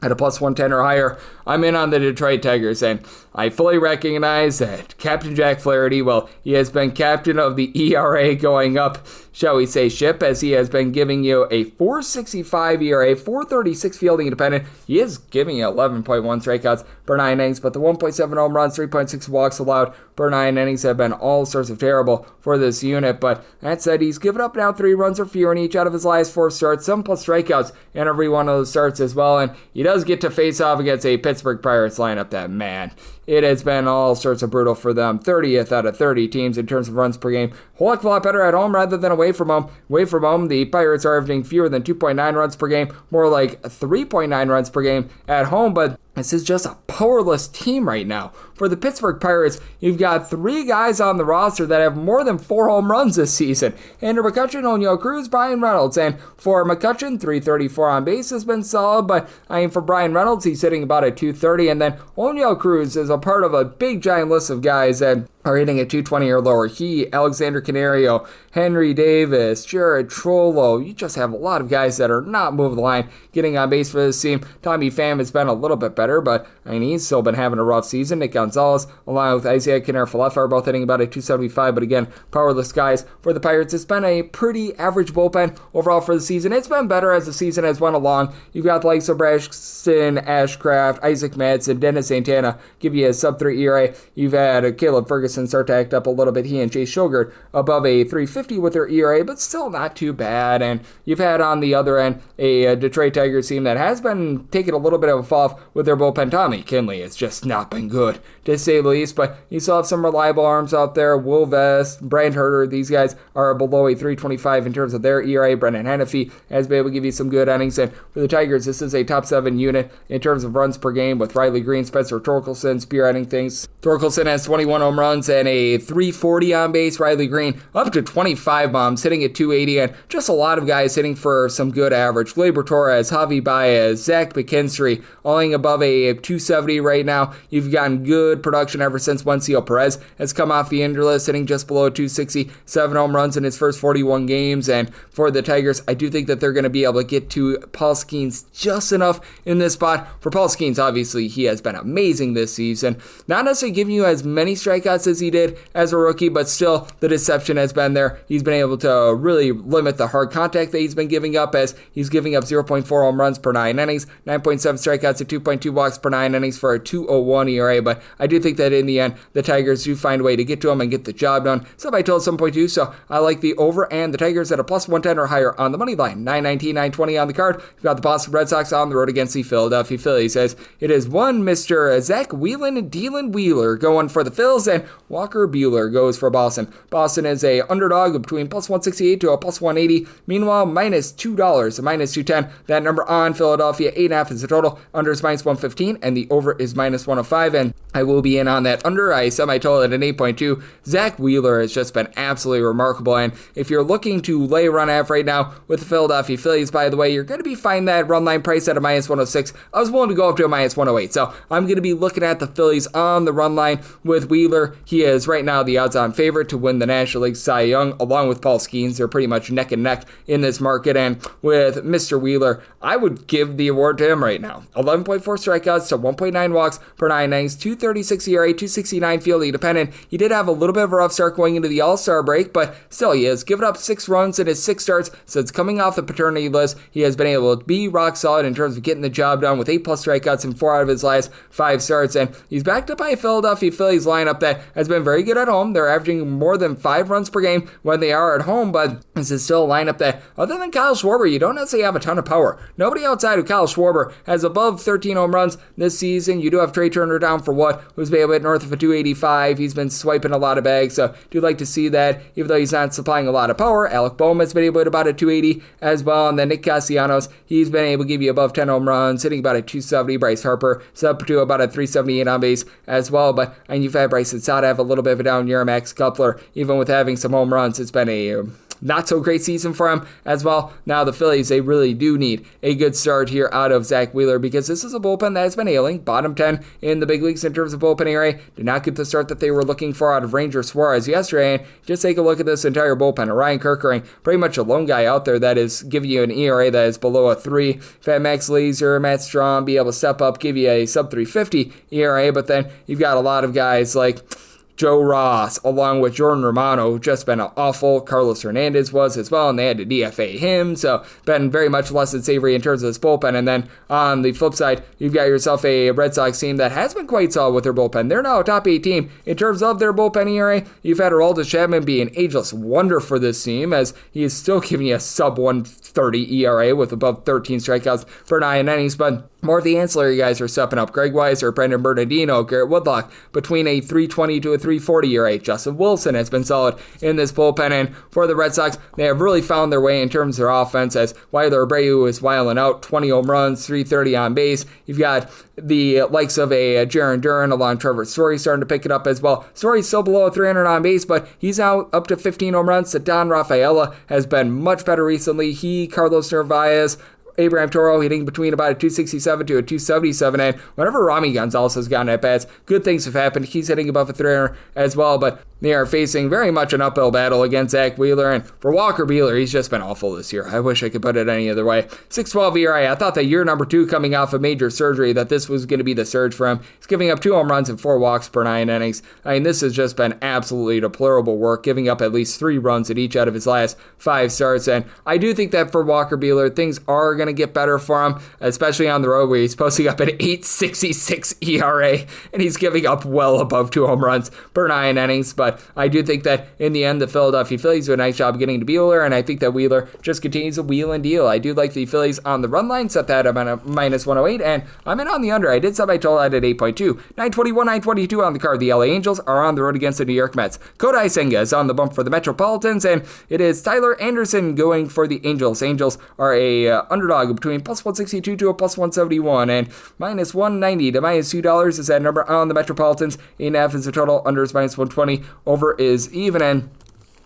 at a plus 110 or higher, I'm in on the Detroit Tigers, and I fully recognize that Captain Jack Flaherty, well, he has been captain of the ERA going up, shall we say, ship, as he has been giving you a 4.65 ERA, 4.36 fielding independent. He is giving you 11.1 strikeouts per 9 innings, but the 1.7 home runs, 3.6 walks allowed per 9 innings have been all sorts of terrible for this unit. But that said, he's given up now 3 runs or fewer in each out of his last 4 starts, 7+ strikeouts in every one of those starts as well, and he does get to face off against a Pittsburgh Pirates lineup that, man, it has been all sorts of brutal for them. 30th out of 30 teams in terms of runs per game. Whole heck of a lot better at home rather than away from home. Away from home, the Pirates are averaging fewer than 2.9 runs per game, more like 3.9 runs per game at home, but this is just a powerless team right now. For the Pittsburgh Pirates, you've got 3 guys on the roster that have more than 4 home runs this season. Andrew McCutchen, Oneil Cruz, Brian Reynolds. And for McCutchen, 334 on base has been solid, but for Brian Reynolds, he's hitting about a 230. And then Oneil Cruz is a part of a big giant list of guys that are hitting at 220 or lower. He, Alexander Canario, Henry Davis, Jared Trollo. You just have a lot of guys that are not moving the line, getting on base for this team. Tommy Pham has been a little bit better, but he's still been having a rough season. Nick Gonzalez, along with Isaiah Kiner-Falefa, are both hitting about a 275, but again, powerless guys. For the Pirates, it's been a pretty average bullpen overall for the season. It's been better as the season has went along. You've got the likes of Braxton Ashcraft, Isaac Madsen, Dennis Santana give you a sub-3 ERA. You've had Caleb Ferguson start to act up a little bit. He and Chase Shogert above a 350 with their ERA, but still not too bad. And you've had on the other end a Detroit Tigers team that has been taking a little bit of a fall with their bullpen. Tommy Kinley has just not been good, to say the least, but you still have some reliable arms out there. Will Vest, Brand Herter, these guys are below a 325 in terms of their ERA. Brendan Hennefy has been able to give you some good innings. And for the Tigers, this is a top 7 unit in terms of runs per game with Riley Green, Spencer Torkelson spearheading things. Torkelson has 21 home runs and a 340 on base. Riley Green up to 25 bombs, hitting at 280, and just a lot of guys hitting for some good average. Gleyber Torres, Javi Baez, Zach McKinstry, all above a 270 right now. You've gotten good production ever since Wencio Perez has come off the injury list, hitting just below 260, 7 home runs in his first 41 games. And for the Tigers, I do think that they're going to be able to get to Paul Skeens just enough in this spot. For Paul Skeens, obviously, he has been amazing this season. Not necessarily giving you as many strikeouts as he did as a rookie, but still the deception has been there. He's been able to really limit the hard contact that he's been giving up, as he's giving up 0.4 home runs per 9 innings, 9.7 strikeouts at 2.2 walks per 9 innings for a 2.01 ERA. But I do think that in the end, the Tigers do find a way to get to him and get the job done. So I told 7.2, so I like the over and the Tigers at a plus 110 or higher on the money line. 919, 920 on the card. You've got the Boston Red Sox on the road against the Philadelphia Phillies, as it is one Mr. Zach Whelan and Dylan Wheeler going for the Phils, and Walker Buehler goes for Boston. Boston is a underdog between plus 168 to a plus 180. Meanwhile, minus $2 to minus 210. That number on Philadelphia, 8.5 is the total. Under is minus 115, and the over is minus 105. And I will be in on that under. I semi-total at an 8.2. Zach Wheeler has just been absolutely remarkable. And if you're looking to lay a run half right now with the Philadelphia Phillies, by the way, you're going to be finding that run line price at a minus 106. I was willing to go up to a minus 108. So I'm going to be looking at the Phillies on the run line with Wheeler. He is right now the odds-on favorite to win the National League Cy Young, along with Paul Skeens. They're pretty much neck and neck in this market. And with Mr. Wheeler, I would give the award to him right now. 11.4 strikeouts to 1.9 walks per 9 innings, 236 ERA, 269 fielding independent. He did have a little bit of a rough start going into the All-Star break, but still he has given up 6 runs in his 6 starts since coming off the paternity list. He has been able to be rock solid in terms of getting the job done with 8+ strikeouts in 4 out of his last 5 starts, and he's backed up by a Philadelphia Phillies lineup that has been very good at home. They're averaging more than 5 runs per game when they are at home, but this is still a lineup that, other than Kyle Schwarber, you don't necessarily have a ton of power. Nobody outside of Kyle Schwarber has above 13 home runs this season. You do have Trey Turner down for who's been able to hit north of a 285. He's been swiping a lot of bags, so do like to see that, even though he's not supplying a lot of power. Alec Bowman's been able to hit about a 280 as well, and then Nick Castellanos, he's been able to give you above 10 home runs, hitting about a 270. Bryce Harper is up to about a 378 on base as well, but and you've had Bryson Stott have a little bit of a down year. Max Kepler, even with having some home runs, it's been a not so great season for him as well. Now the Phillies, they really do need a good start here out of Zach Wheeler, because this is a bullpen that has been ailing. Bottom 10 in the big leagues in terms of bullpen ERA. Did not get the start that they were looking for out of Ranger Suarez yesterday. And just take a look at this entire bullpen. Ryan Kerkering, pretty much a lone guy out there that is giving you an ERA that is below a 3. You've had Max Laser, Matt Strahm be able to step up, give you a sub 350 ERA, but then you've got a lot of guys like Joe Ross, along with Jordan Romano, just been awful. Carlos Hernandez was as well, and they had to DFA him, so been very much less than savory in terms of this bullpen. And then on the flip side, you've got yourself a Red Sox team that has been quite solid with their bullpen. They're now a top 8 team in terms of their bullpen ERA. You've had Aroldis Chapman be an ageless wonder for this team, as he is still giving you a sub 130 ERA with above 13 strikeouts per 9 innings, but more of the ancillary guys are stepping up. Greg Weiser, Brendan Bernardino, Garrett Woodlock, between a 320 to a 340 ERA. Justin Wilson has been solid in this bullpen, and for the Red Sox, they have really found their way in terms of their offense, as Wilder Abreu is wiling out, 20 home runs, 330 on base. You've got the likes of a Jarren Duran along Trevor Story starting to pick it up as well. Story's still below 300 on base, but he's now up to 15 home runs. Don Rafaela has been much better recently. Carlos Narvaez, Abraham Toro hitting between about a 267 to a 277, and whenever Rami Gonzalez has gotten at bats, good things have happened. He's hitting above a 300 as well, but they are facing very much an uphill battle against Zach Wheeler, and for Walker Buehler, he's just been awful this year. I wish I could put it any other way. 6.12 ERA. I thought that year number 2 coming off of major surgery that this was going to be the surge for him. He's giving up 2 home runs and 4 walks per 9 innings. I mean, this has just been absolutely deplorable work, giving up at least 3 runs at each out of his last 5 starts, and I do think that for Walker Buehler, things are going to get better for him, especially on the road where he's posting up an 8.66 ERA, and he's giving up well above 2 home runs per 9 innings, but I do think that in the end, the Philadelphia Phillies do a nice job getting to Buehler, and I think that Wheeler just continues to wheel and deal. I do like the Phillies on the run line, set that at a minus 108, and I'm in on the under. I did set my total at 8.2. 921, 922 on the card. The LA Angels are on the road against the New York Mets. Kodai Senga is on the bump for the Metropolitans, and it is Tyler Anderson going for the Angels. Angels are a underdog between plus 162 to a plus 171, and minus 190 to minus $2 is that number on the Metropolitans. 8.5 is the total. Under is minus 120. Over is even, and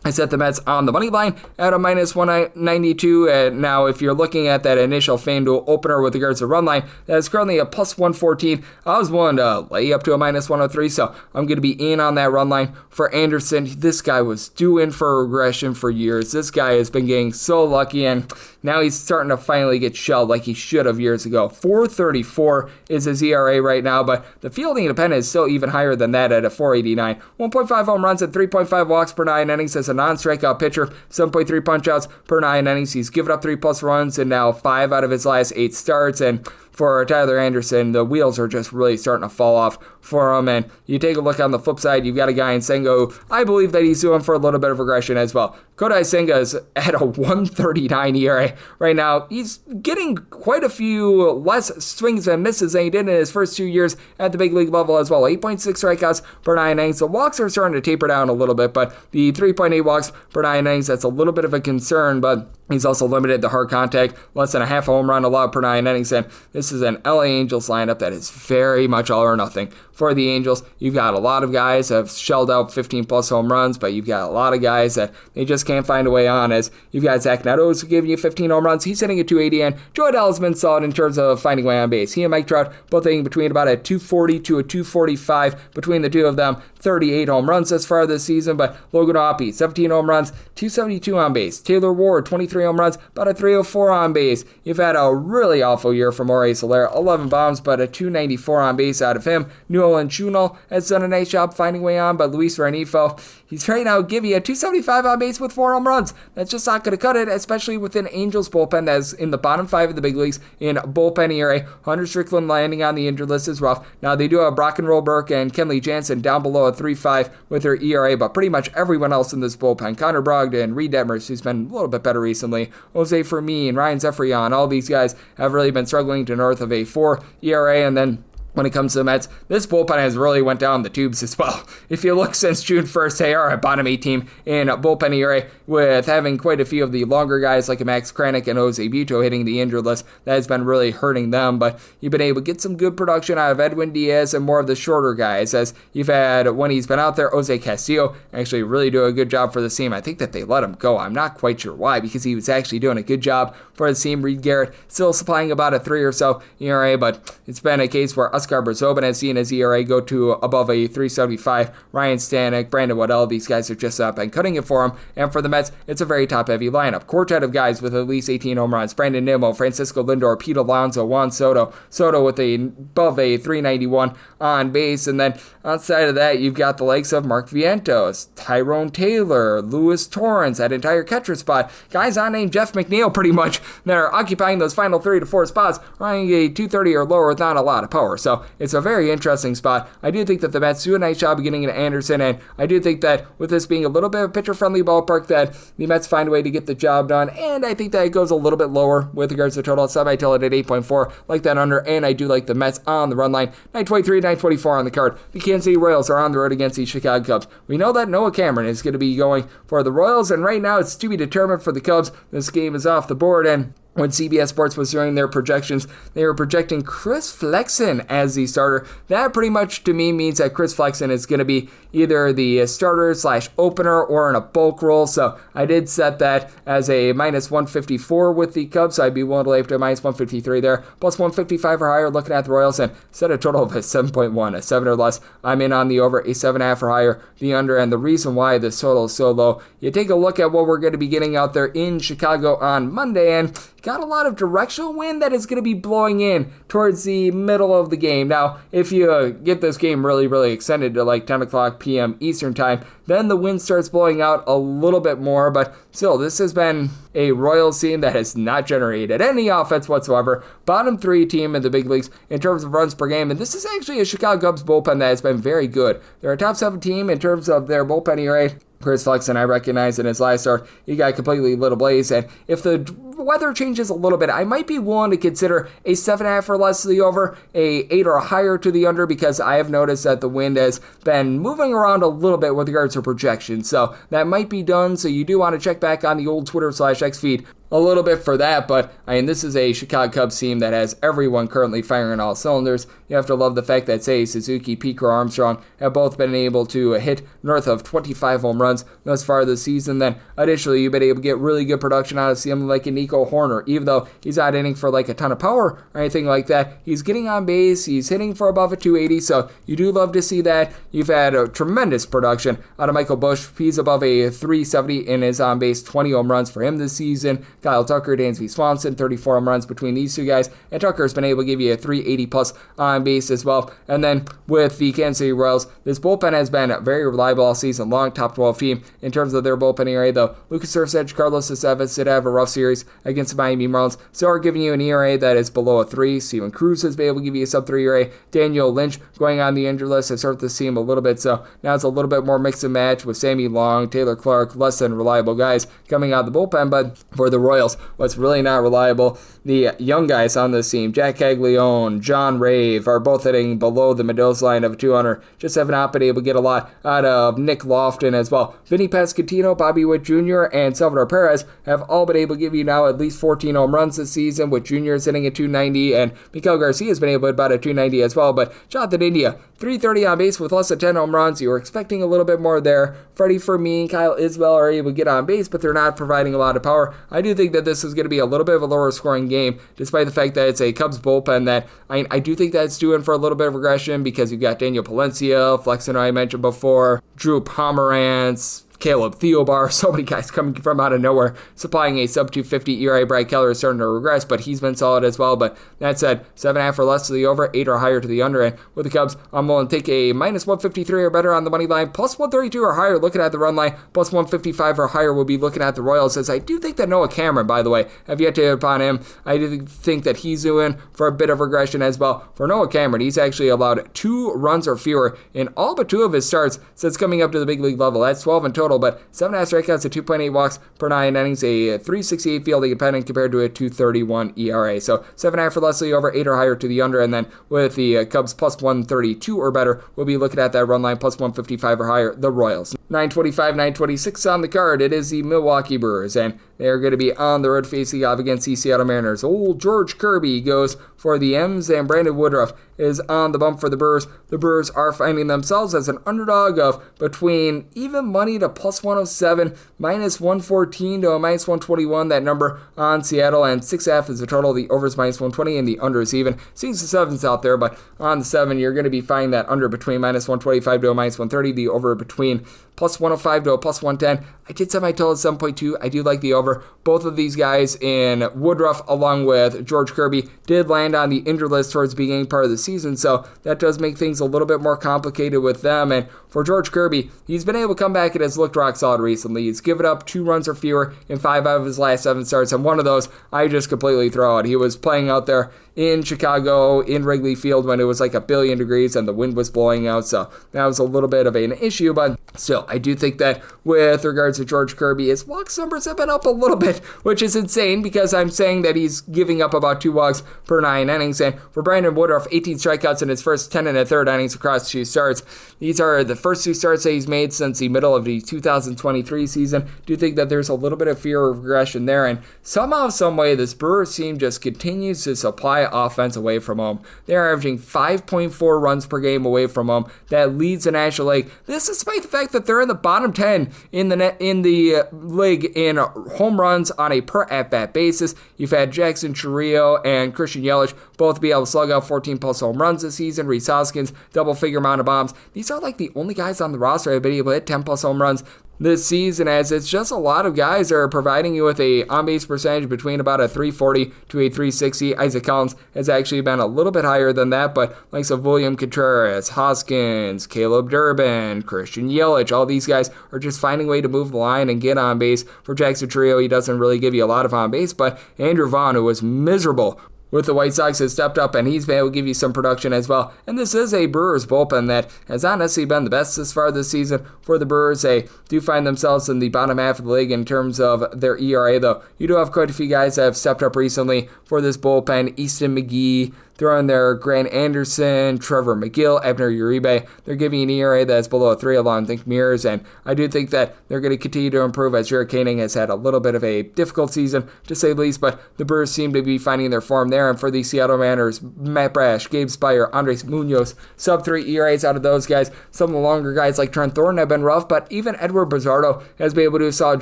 I set the Mets on the money line at a minus 192. And now, if you're looking at that initial FanDuel opener with regards to run line, that's currently a plus 114. I was willing to lay up to a minus 103, so I'm going to be in on that run line for Anderson. This guy was due in for regression for years. This guy has been getting so lucky, and now he's starting to finally get shelled like he should have years ago. 4.34 is his ERA right now, but the fielding independent is still even higher than that at a 4.89. 1.5 home runs and 3.5 walks per 9 innings as a non-strikeout pitcher. 7.3 punch-outs per 9 innings. He's given up 3+ runs in now 5 out of his last 8 starts, and for Tyler Anderson, the wheels are just really starting to fall off for him. And you take a look on the flip side, you've got a guy in Senga who I believe that he's doing for a little bit of regression as well. Kodai Senga is at a 139 ERA right now. He's getting quite a few less swings and misses than he did in his first 2 years at the big league level as well. 8.6 strikeouts per 9 innings. The walks are starting to taper down a little bit, but the 3.8 walks per 9 innings, that's a little bit of a concern, but he's also limited to hard contact, less than a half home run allowed per 9 innings, and this is an LA Angels lineup that is very much all or nothing. For the Angels, you've got a lot of guys that have shelled out 15+ home runs, but you've got a lot of guys that they just can't find a way on, as you've got Zach Neto giving you 15 home runs. He's hitting a 280, and Joe Adell has been solid in terms of finding a way on base. He and Mike Trout both hitting between about a 240 to a 245 between the two of them. 38 home runs thus far this season, but Logan Oppie, 17 home runs, 272 on base. Taylor Ward, 23 home runs, about a 304 on base. You've had a really awful year from Jorge Soler, 11 bombs, but a 294 on base out of him. Nolan Chunel has done a nice job finding a way on, but Luis Renifo, he's right now giving you a 275 on base with 4 home runs. That's just not going to cut it, especially with an Angels bullpen that is in the bottom 5 of the big leagues in bullpen ERA. Hunter Strickland landing on the injured list is rough. Now, they do have Brock and Roll Burke and Kenley Jansen down below a 3.5 with their ERA, but pretty much everyone else in this bullpen, Connor Brogdon, Reed Detmers, who's been a little bit better recently, Jose Fermin, Ryan Zefrian, all these guys have really been struggling to north of a 4 ERA, and then when it comes to the Mets, this bullpen has really went down the tubes as well. If you look since June 1st, they are a bottom 8 team in bullpen ERA, with having quite a few of the longer guys like Max Kranick and Jose Buto hitting the injured list. That has been really hurting them, but you've been able to get some good production out of Edwin Diaz and more of the shorter guys, as you've had, when he's been out there, Jose Castillo actually really do a good job for the team. I think that they let him go. I'm not quite sure why, because he was actually doing a good job for the team. Reed Garrett still supplying about a 3 or so ERA, but it's been a case where Oscar Brzobin has seen his ERA go to above a 3.75. Ryan Stanek, Brandon Waddell, these guys have just been cutting it for him. And for the Mets, it's a very top-heavy lineup. Quartet of guys with at least 18 home runs. Brandon Nimmo, Francisco Lindor, Pete Alonso, Juan Soto. Soto with above a 391 on base. And then outside of that, you've got the likes of Mark Vientos, Tyrone Taylor, Luis Torrens, that entire catcher spot. Guys unnamed Jeff McNeil pretty much that are occupying those final 3 to 4 spots, running a 230 or lower with not a lot of power. So it's a very interesting spot. I do think that the Mets do a nice job of getting into Anderson, and I do think that with this being a little bit of a pitcher-friendly ballpark, that the Mets find a way to get the job done, and I think that it goes a little bit lower with regards to total. So I might tell it at 8.4, like that under, and I do like the Mets on the run line. 923, 924 on the card. The Kansas City Royals are on the road against the Chicago Cubs. We know that Noah Cameron is going to be going for the Royals, and right now it's to be determined for the Cubs. This game is off the board, and when CBS Sports was doing their projections, they were projecting Chris Flexen as the starter. That pretty much to me means that Chris Flexen is going to be either the starter / opener or in a bulk role. So I did set that as a minus 154 with the Cubs. So I'd be willing to lay up to minus 153 there, plus 155 or higher looking at the Royals, and set a total of a 7.1, a 7 or less. I'm in on the over, a 7.5 or higher, the under. And the reason why this total is so low, you take a look at what we're going to be getting out there in Chicago on Monday, and got a lot of directional wind that is going to be blowing in towards the middle of the game. Now, if you get this game really, really extended to like 10 o'clock p.m. Eastern time, then the wind starts blowing out a little bit more, but still, this has been a Royals team that has not generated any offense whatsoever. Bottom 3 team in the big leagues in terms of runs per game, and this is actually a Chicago Cubs bullpen that has been very good. They're a top 7 team in terms of their bullpen ERA. Chris Flexen, I recognize in his last start, he got completely lit ablaze, and if the weather changes a little bit, I might be willing to consider a 7.5 or less to the over, a 8 or higher to the under, because I have noticed that the wind has been moving around a little bit with regards to projections, so that might be done. So you do want to check back on the old Twitter /X feed a little bit for that, but I mean, this is a Chicago Cubs team that has everyone currently firing all cylinders. You have to love the fact that Seiya Suzuki, Pete Armstrong have both been able to hit north of 25 home runs thus far this season. Then additionally, you've been able to get really good production out of someone like a Nico Horner, even though he's not hitting for like a ton of power or anything like that. He's getting on base, he's hitting for above a 280, so you do love to see that. You've had a tremendous production out of Michael Busch. He's above a 370 in his on base, 20 home runs for him this season. Kyle Tucker, Dansby Swanson, 34 home runs between these two guys, and Tucker's been able to give you a 380 plus on base as well. And then with the Kansas City Royals, this bullpen has been very reliable all season long, top 12 team in terms of their bullpen ERA, though Lucas Erceg, Carlos Estevez did have a rough series against the Miami Marlins, so are giving you an ERA that is below a 3. Steven Cruz has been able to give you a sub-3 ERA. Daniel Lynch going on the injured list has hurt this team a little bit, so now it's a little bit more mix and match with Sammy Long, Taylor Clark, less than reliable guys coming out of the bullpen. But for the Royals, what's really not reliable, the young guys on this team, Jack Caglione, John Rave, are both hitting below the Mendoza line of 200. Just have not been able to get a lot out of Nick Lofton as well. Vinny Pasquantino, Bobby Witt Jr., and Salvador Perez have all been able to give you now at least 14 home runs this season, with Jr. is hitting at 290, and Miguel Garcia has been able to hit about a 290 as well. But Jonathan India, 330 on base with less than 10 home runs. You were expecting a little bit more there. Freddie Fermin, Kyle Isbell are able to get on base, but they're not providing a lot of power. I do think that this is going to be a little bit of a lower scoring game, despite the fact that it's a Cubs bullpen that I do think that's due in for a little bit of regression, because you've got Daniel Palencia, Flexen I mentioned before, Drew Pomerantz, Caleb Theobar, so many guys coming from out of nowhere, supplying a sub-250 ERA. Brad Keller is starting to regress, but he's been solid as well. But that said, 7.5 or less to the over, 8 or higher to the under. And with the Cubs, I'm willing to take a minus 153 or better on the money line, plus 132 or higher looking at the run line, plus 155 or higher will be looking at the Royals, as I do think that Noah Cameron, by the way, have yet to hit upon him. I do think that he's in for a bit of regression as well. For Noah Cameron, he's actually allowed 2 runs or fewer in all but 2 of his starts since coming up to the big league level. That's 12 in total, but 7.5 strikeouts at 2.8 walks per 9 innings, a 368 fielding independent compared to a 231 ERA. So 7.5 or less to the over, 8 or higher to the under, and then with the Cubs plus 132 or better, we'll be looking at that run line plus 155 or higher, the Royals. 925, 926 on the card. It is the Milwaukee Brewers, and they're going to be on the road facing off against the Seattle Mariners. Old George Kirby goes for the M's, and Brandon Woodruff is on the bump for the Brewers. The Brewers are finding themselves as an underdog of between even money to plus 107, minus 114 to a minus 121, that number on Seattle, and 6.5 is the total. The over is minus 120, and the under is even. Seeing some 7s out there, but on the 7, you're going to be finding that under between minus 125 to a minus 130, the over between plus 105 to a plus 110. I did set my total at 7.2. I do like the over. Both of these guys in Woodruff, along with George Kirby, did land on the injured list towards the beginning part of the season, so that does make things a little bit more complicated with them. And for George Kirby, he's been able to come back and has looked rock solid recently. He's given up 2 runs or fewer in 5 out of his last 7 starts, and one of those I just completely throw out. He was playing out there in Chicago in Wrigley Field when it was like 1,000,000,000 degrees and the wind was blowing out, so that was a little bit of an issue, but still, I do think that with regards to George Kirby, his walks numbers have been up a little bit, which is insane because I'm saying that he's giving up about 2 walks per 9 innings, and for Brandon Woodruff, 18 strikeouts in his first 10 and a third innings across 2 starts. These are the first 2 starts that he's made since the middle of the 2023 season. Do think that there's a little bit of fear of regression there, and somehow, someway, this Brewers team just continues to supply offense away from home. They're averaging 5.4 runs per game away from home. That leads the National League. This despite the fact that they're in the bottom 10 in the league in home runs on a per at-bat basis. You've had Jackson Chourio and Christian Yelich both be able to slug out 14 plus home runs this season. Rhys Hoskins, double-figure amount of bombs. These are like the only guys on the roster that have been able to hit 10 plus home runs this season, as it's just a lot of guys that are providing you with a on-base percentage between about a 340 to a 360. Isaac Collins has actually been a little bit higher than that, but likes of William Contreras, Hoskins, Caleb Durbin, Christian Yelich, all these guys are just finding a way to move the line and get on base. For Jackson Chourio, he doesn't really give you a lot of on base, but Andrew Vaughn, who was miserable with the White Sox, has stepped up, and he's been able to give you some production as well. And this is a Brewers bullpen that has not necessarily been the best this far this season. For the Brewers, they do find themselves in the bottom half of the league in terms of their ERA, though. You do have quite a few guys that have stepped up recently for this bullpen. Easton McGee, throw in there Grant Anderson, Trevor McGill, Abner Uribe. They're giving an ERA that's below a 3 along Think Mears, and I do think that they're going to continue to improve as Jared Koenig has had a little bit of a difficult season, to say the least, but the Brewers seem to be finding their form there. And for the Seattle Mariners, Matt Brash, Gabe Spire, Andres Munoz, sub-3 ERAs out of those guys. Some of the longer guys like Trent Thornton have been rough, but even Edward Bizzardo has been able to do a solid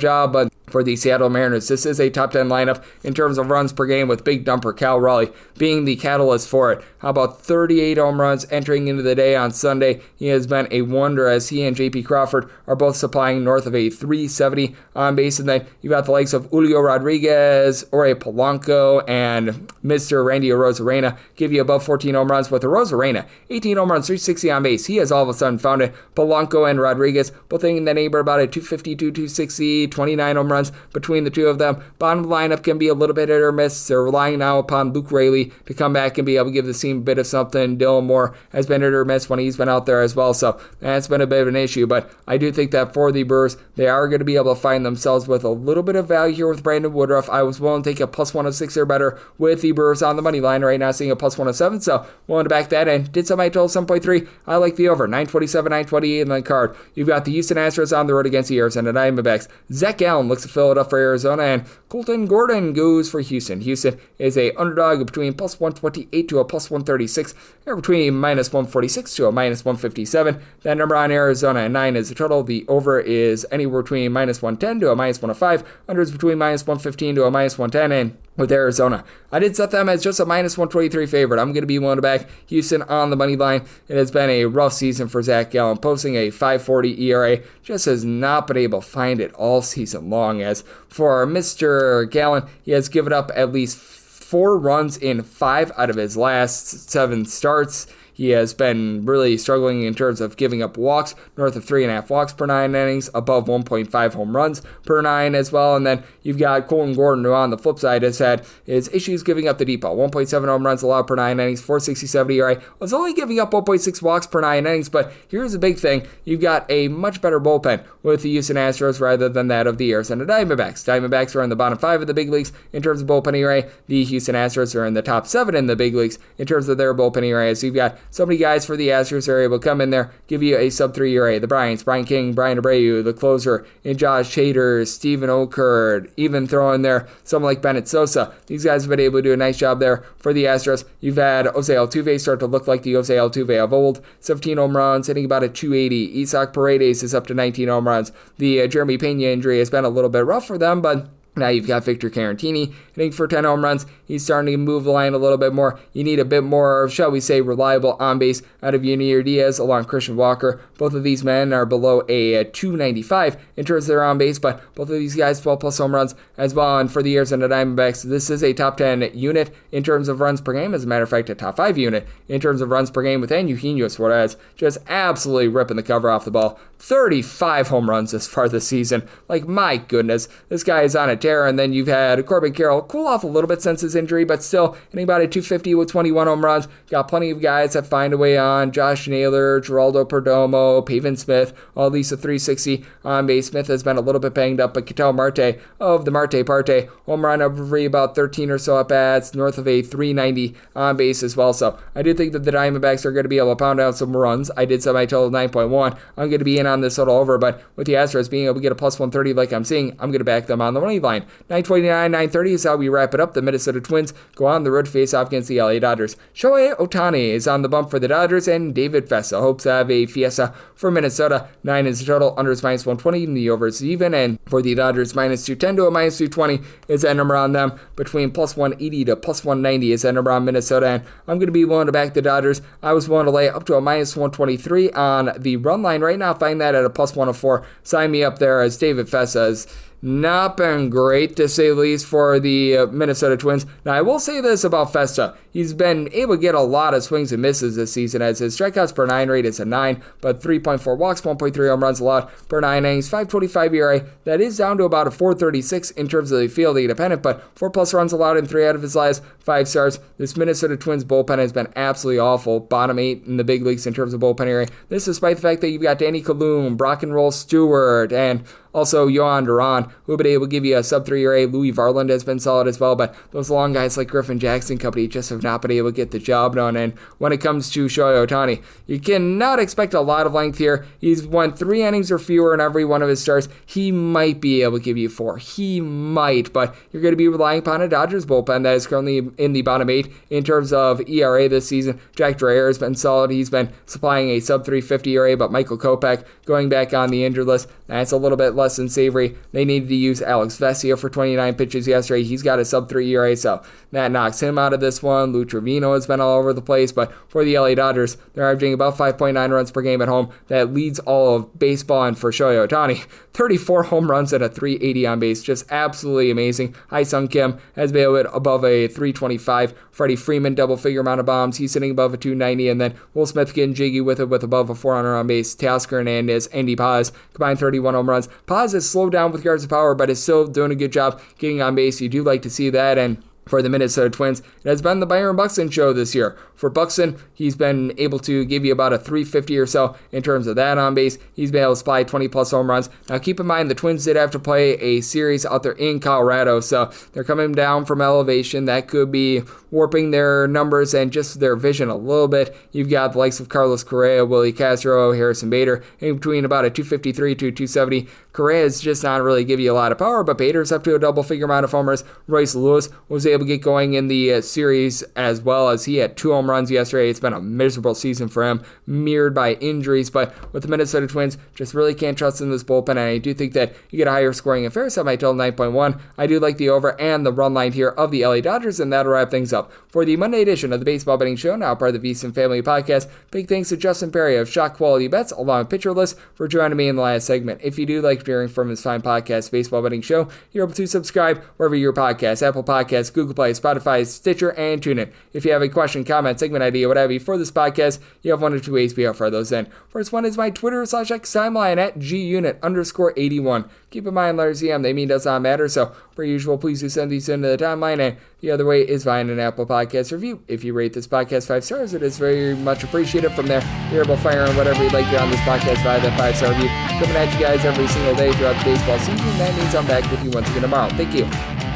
job. But for the Seattle Mariners, this is a top 10 lineup in terms of runs per game, with big dumper Cal Raleigh being the catalyst for it. How about 38 home runs entering into the day on Sunday? He has been a wonder, as he and J.P. Crawford are both supplying north of a 370 on base. And then you've got the likes of Julio Rodriguez, Ore Polanco, and Mr. Randy Arozarena give you above 14 home runs. With Arozarena, 18 home runs, 360 on base. He has all of a sudden found it. Polanco and Rodriguez both thinking that neighbor about a 252, 260, 29 home runs between the two of them. Bottom of the lineup can be a little bit hit or miss. They're relying now upon Luke Raley to come back and be able to give the team a bit of something. Dylan Moore has been hit or miss when he's been out there as well, so that's been a bit of an issue. But I do think that for the Brewers, they are going to be able to find themselves with a little bit of value here with Brandon Woodruff. I was willing to take a plus 106 or better with the Brewers on the money line right now, seeing a plus 107, so willing to back that in. Did set my total 7.3. I like the over. 927, 928 in the card. You've got the Houston Astros on the road against the Arizona Diamondbacks. Zach Allen looks to fill it up for Arizona, and Colton Gordon goes for Houston. Houston is a underdog between plus 128 to a plus 136, or between minus 146 to a minus 157. That number on Arizona at 9 is the total. The over is anywhere between minus 110 to a minus 105. Under is between minus 115 to a minus 110, and with Arizona. I did set them as just a minus 123 favorite. I'm going to be willing to back Houston on the money line. It has been a rough season for Zach Gallen, posting a 5.40 ERA. Just has not been able to find it all season long. As for Mr. Gallen, he has given up at least 4 runs in 5 out of his last 7 starts. He has been really struggling in terms of giving up walks, north of 3.5 walks per 9 innings, above 1.5 home runs per 9 as well. And then you've got Colton Gordon, who on the flip side has had his issues giving up the deep ball. 1.7 home runs allowed per 9 innings, 4.67 ERA. Was only giving up 1.6 walks per 9 innings, but here's the big thing. You've got a much better bullpen with the Houston Astros rather than that of the Arizona Diamondbacks. Diamondbacks are in the bottom 5 of the big leagues in terms of bullpen ERA. The Houston Astros are in the top 7 in the big leagues in terms of their bullpen ERA. So you've got so many guys for the Astros are able to come in there, give you a sub-3 ERA. The Bryants, Brian King, Brian Abreu, the closer, and Josh Hader, Steven Okert, even throw in there someone like Bennett Sosa. These guys have been able to do a nice job there for the Astros. You've had Jose Altuve start to look like the Jose Altuve of old. 17 home runs, hitting about a 280. Isaac Paredes is up to 19 home runs. The Jeremy Pena injury has been a little bit rough for them, but now you've got Victor Caratini hitting for 10 home runs. He's starting to move the line a little bit more. You need a bit more, shall we say, reliable on-base out of Yunier Diaz along Christian Walker. Both of these men are below a 295 in terms of their on-base, but both of these guys 12-plus home runs as well. And for the Arizona Diamondbacks, this is a top 10 unit in terms of runs per game. As a matter of fact, a top 5 unit in terms of runs per game with Eugenio Suarez just absolutely ripping the cover off the ball. 35 home runs this far this season. Like, my goodness, this guy is on a tear. And then you've had Corbin Carroll cool off a little bit since his injury, but still hitting about a 250 with 21 home runs. Got plenty of guys that find a way on. Josh Naylor, Geraldo Perdomo, Pavin Smith, all these a 360 on base. Smith has been a little bit banged up, but Ketel Marte of the Marte Parte, home run every about 13 or so at bats, north of a 390 on base as well. So I do think that the Diamondbacks are going to be able to pound out some runs. I did set my total 9.1. I'm going to be in on this total over, but with the Astros being able to get a plus 130 like I'm seeing, I'm going to back them on the money line. 929, 930 is how we wrap it up. The Minnesota Twins go on the road to face off against the LA Dodgers. Shohei Ohtani is on the bump for the Dodgers, and David Fessa hopes to have a fiesta for Minnesota. 9 is the total, under is minus 120, and the over is even, and for the Dodgers, minus 210 to a minus 220 is that number on them. Between plus 180 to plus 190 is that number on Minnesota, and I'm going to be willing to back the Dodgers. I was willing to lay up to a minus 123 on the run line right now. Find that at a plus 104. Sign me up there, as David Fessa is not been great, to say the least, for the Minnesota Twins. Now, I will say this about Festa. He's been able to get a lot of swings and misses this season, as his strikeouts per 9 rate is a 9, but 3.4 walks, 1.3 home runs allowed per 9 innings, 5.25 ERA. That is down to about a 4.36 in terms of the field independent, but 4+ runs allowed in 3 out of his last 5 starts. This Minnesota Twins bullpen has been absolutely awful. Bottom 8 in the big leagues in terms of bullpen area. This despite the fact that you've got Danny Kalum, Brock and Roll Stewart, and also Yohan Duran, who have been able to give you a sub-3 ERA. Louis Varland has been solid as well, but those long guys like Griffin Jackson Company just have not been able to get the job done. And when it comes to Shohei Ohtani, you cannot expect a lot of length here. He's won 3 innings or fewer in every one of his starts. He might be able to give you 4. He might, but you're going to be relying upon a Dodgers bullpen that is currently in the bottom 8 in terms of ERA this season. Jack Dreyer has been solid. He's been supplying a sub-350 ERA, but Michael Kopech going back on the injured list, that's a little bit less than savory. They needed to use Alex Vesia for 29 pitches yesterday. He's got a sub-3 ERA, so that knocks him out of this one. Lou Trevino has been all over the place, but for the LA Dodgers, they're averaging about 5.9 runs per game at home. That leads all of baseball, and for Shohei Ohtani, 34 home runs at a 380 on base. Just absolutely amazing. Hai-Sung Kim has been above a 325. Freddie Freeman, double-figure amount of bombs. He's sitting above a 290, and then Will Smith getting jiggy with it with above a 400 on base. Teoscar Hernandez, Andy Paz, combined 31 home runs. Paz has slowed down with regards to power, but is still doing a good job getting on base. You do like to see that, and for the Minnesota Twins, it has been the Byron Buxton show this year. For Buxton, he's been able to give you about a 350 or so in terms of that on base. He's been able to supply 20+ home runs. Now, keep in mind, the Twins did have to play a series out there in Colorado, so they're coming down from elevation. That could be warping their numbers and just their vision a little bit. You've got the likes of Carlos Correa, Willie Castro, Harrison Bader, in between about a 253 to 270. Correa is just not really giving you a lot of power, but Bader's up to a double-figure amount of homers. Royce Lewis was able able to get going in the series as well, as he had 2 home runs yesterday. It's been a miserable season for him, mirrored by injuries, but with the Minnesota Twins, just really can't trust in this bullpen, and I do think that you get a higher scoring affair, set my total 9.1. I do like the over and the run line here of the LA Dodgers, and that'll wrap things up for the Monday edition of the Baseball Betting Show, now part of the VSiN Family Podcast. Big thanks to Justin Perri of Shot Quality Bets, along with Pitcher List, for joining me in the last segment. If you do like hearing from his fine podcast, Baseball Betting Show, you're able to subscribe wherever your podcast, Apple Podcasts, Google Play, Spotify, Stitcher, and TuneIn. If you have a question, comment, segment idea, what have you for this podcast, you have one of 2 ways to be able to throw those in. First one is my Twitter/X timeline at gunit_81. Keep in mind, letters EM, they mean does not matter, so per usual, please do send these into the timeline, and the other way is via an Apple Podcast review. If you rate this podcast 5 stars, it is very much appreciated. From there, you're able to fire on whatever you'd like to on this podcast via that 5-star review. Coming at you guys every single day throughout the baseball season. That means I'm back with you once again tomorrow. Thank you.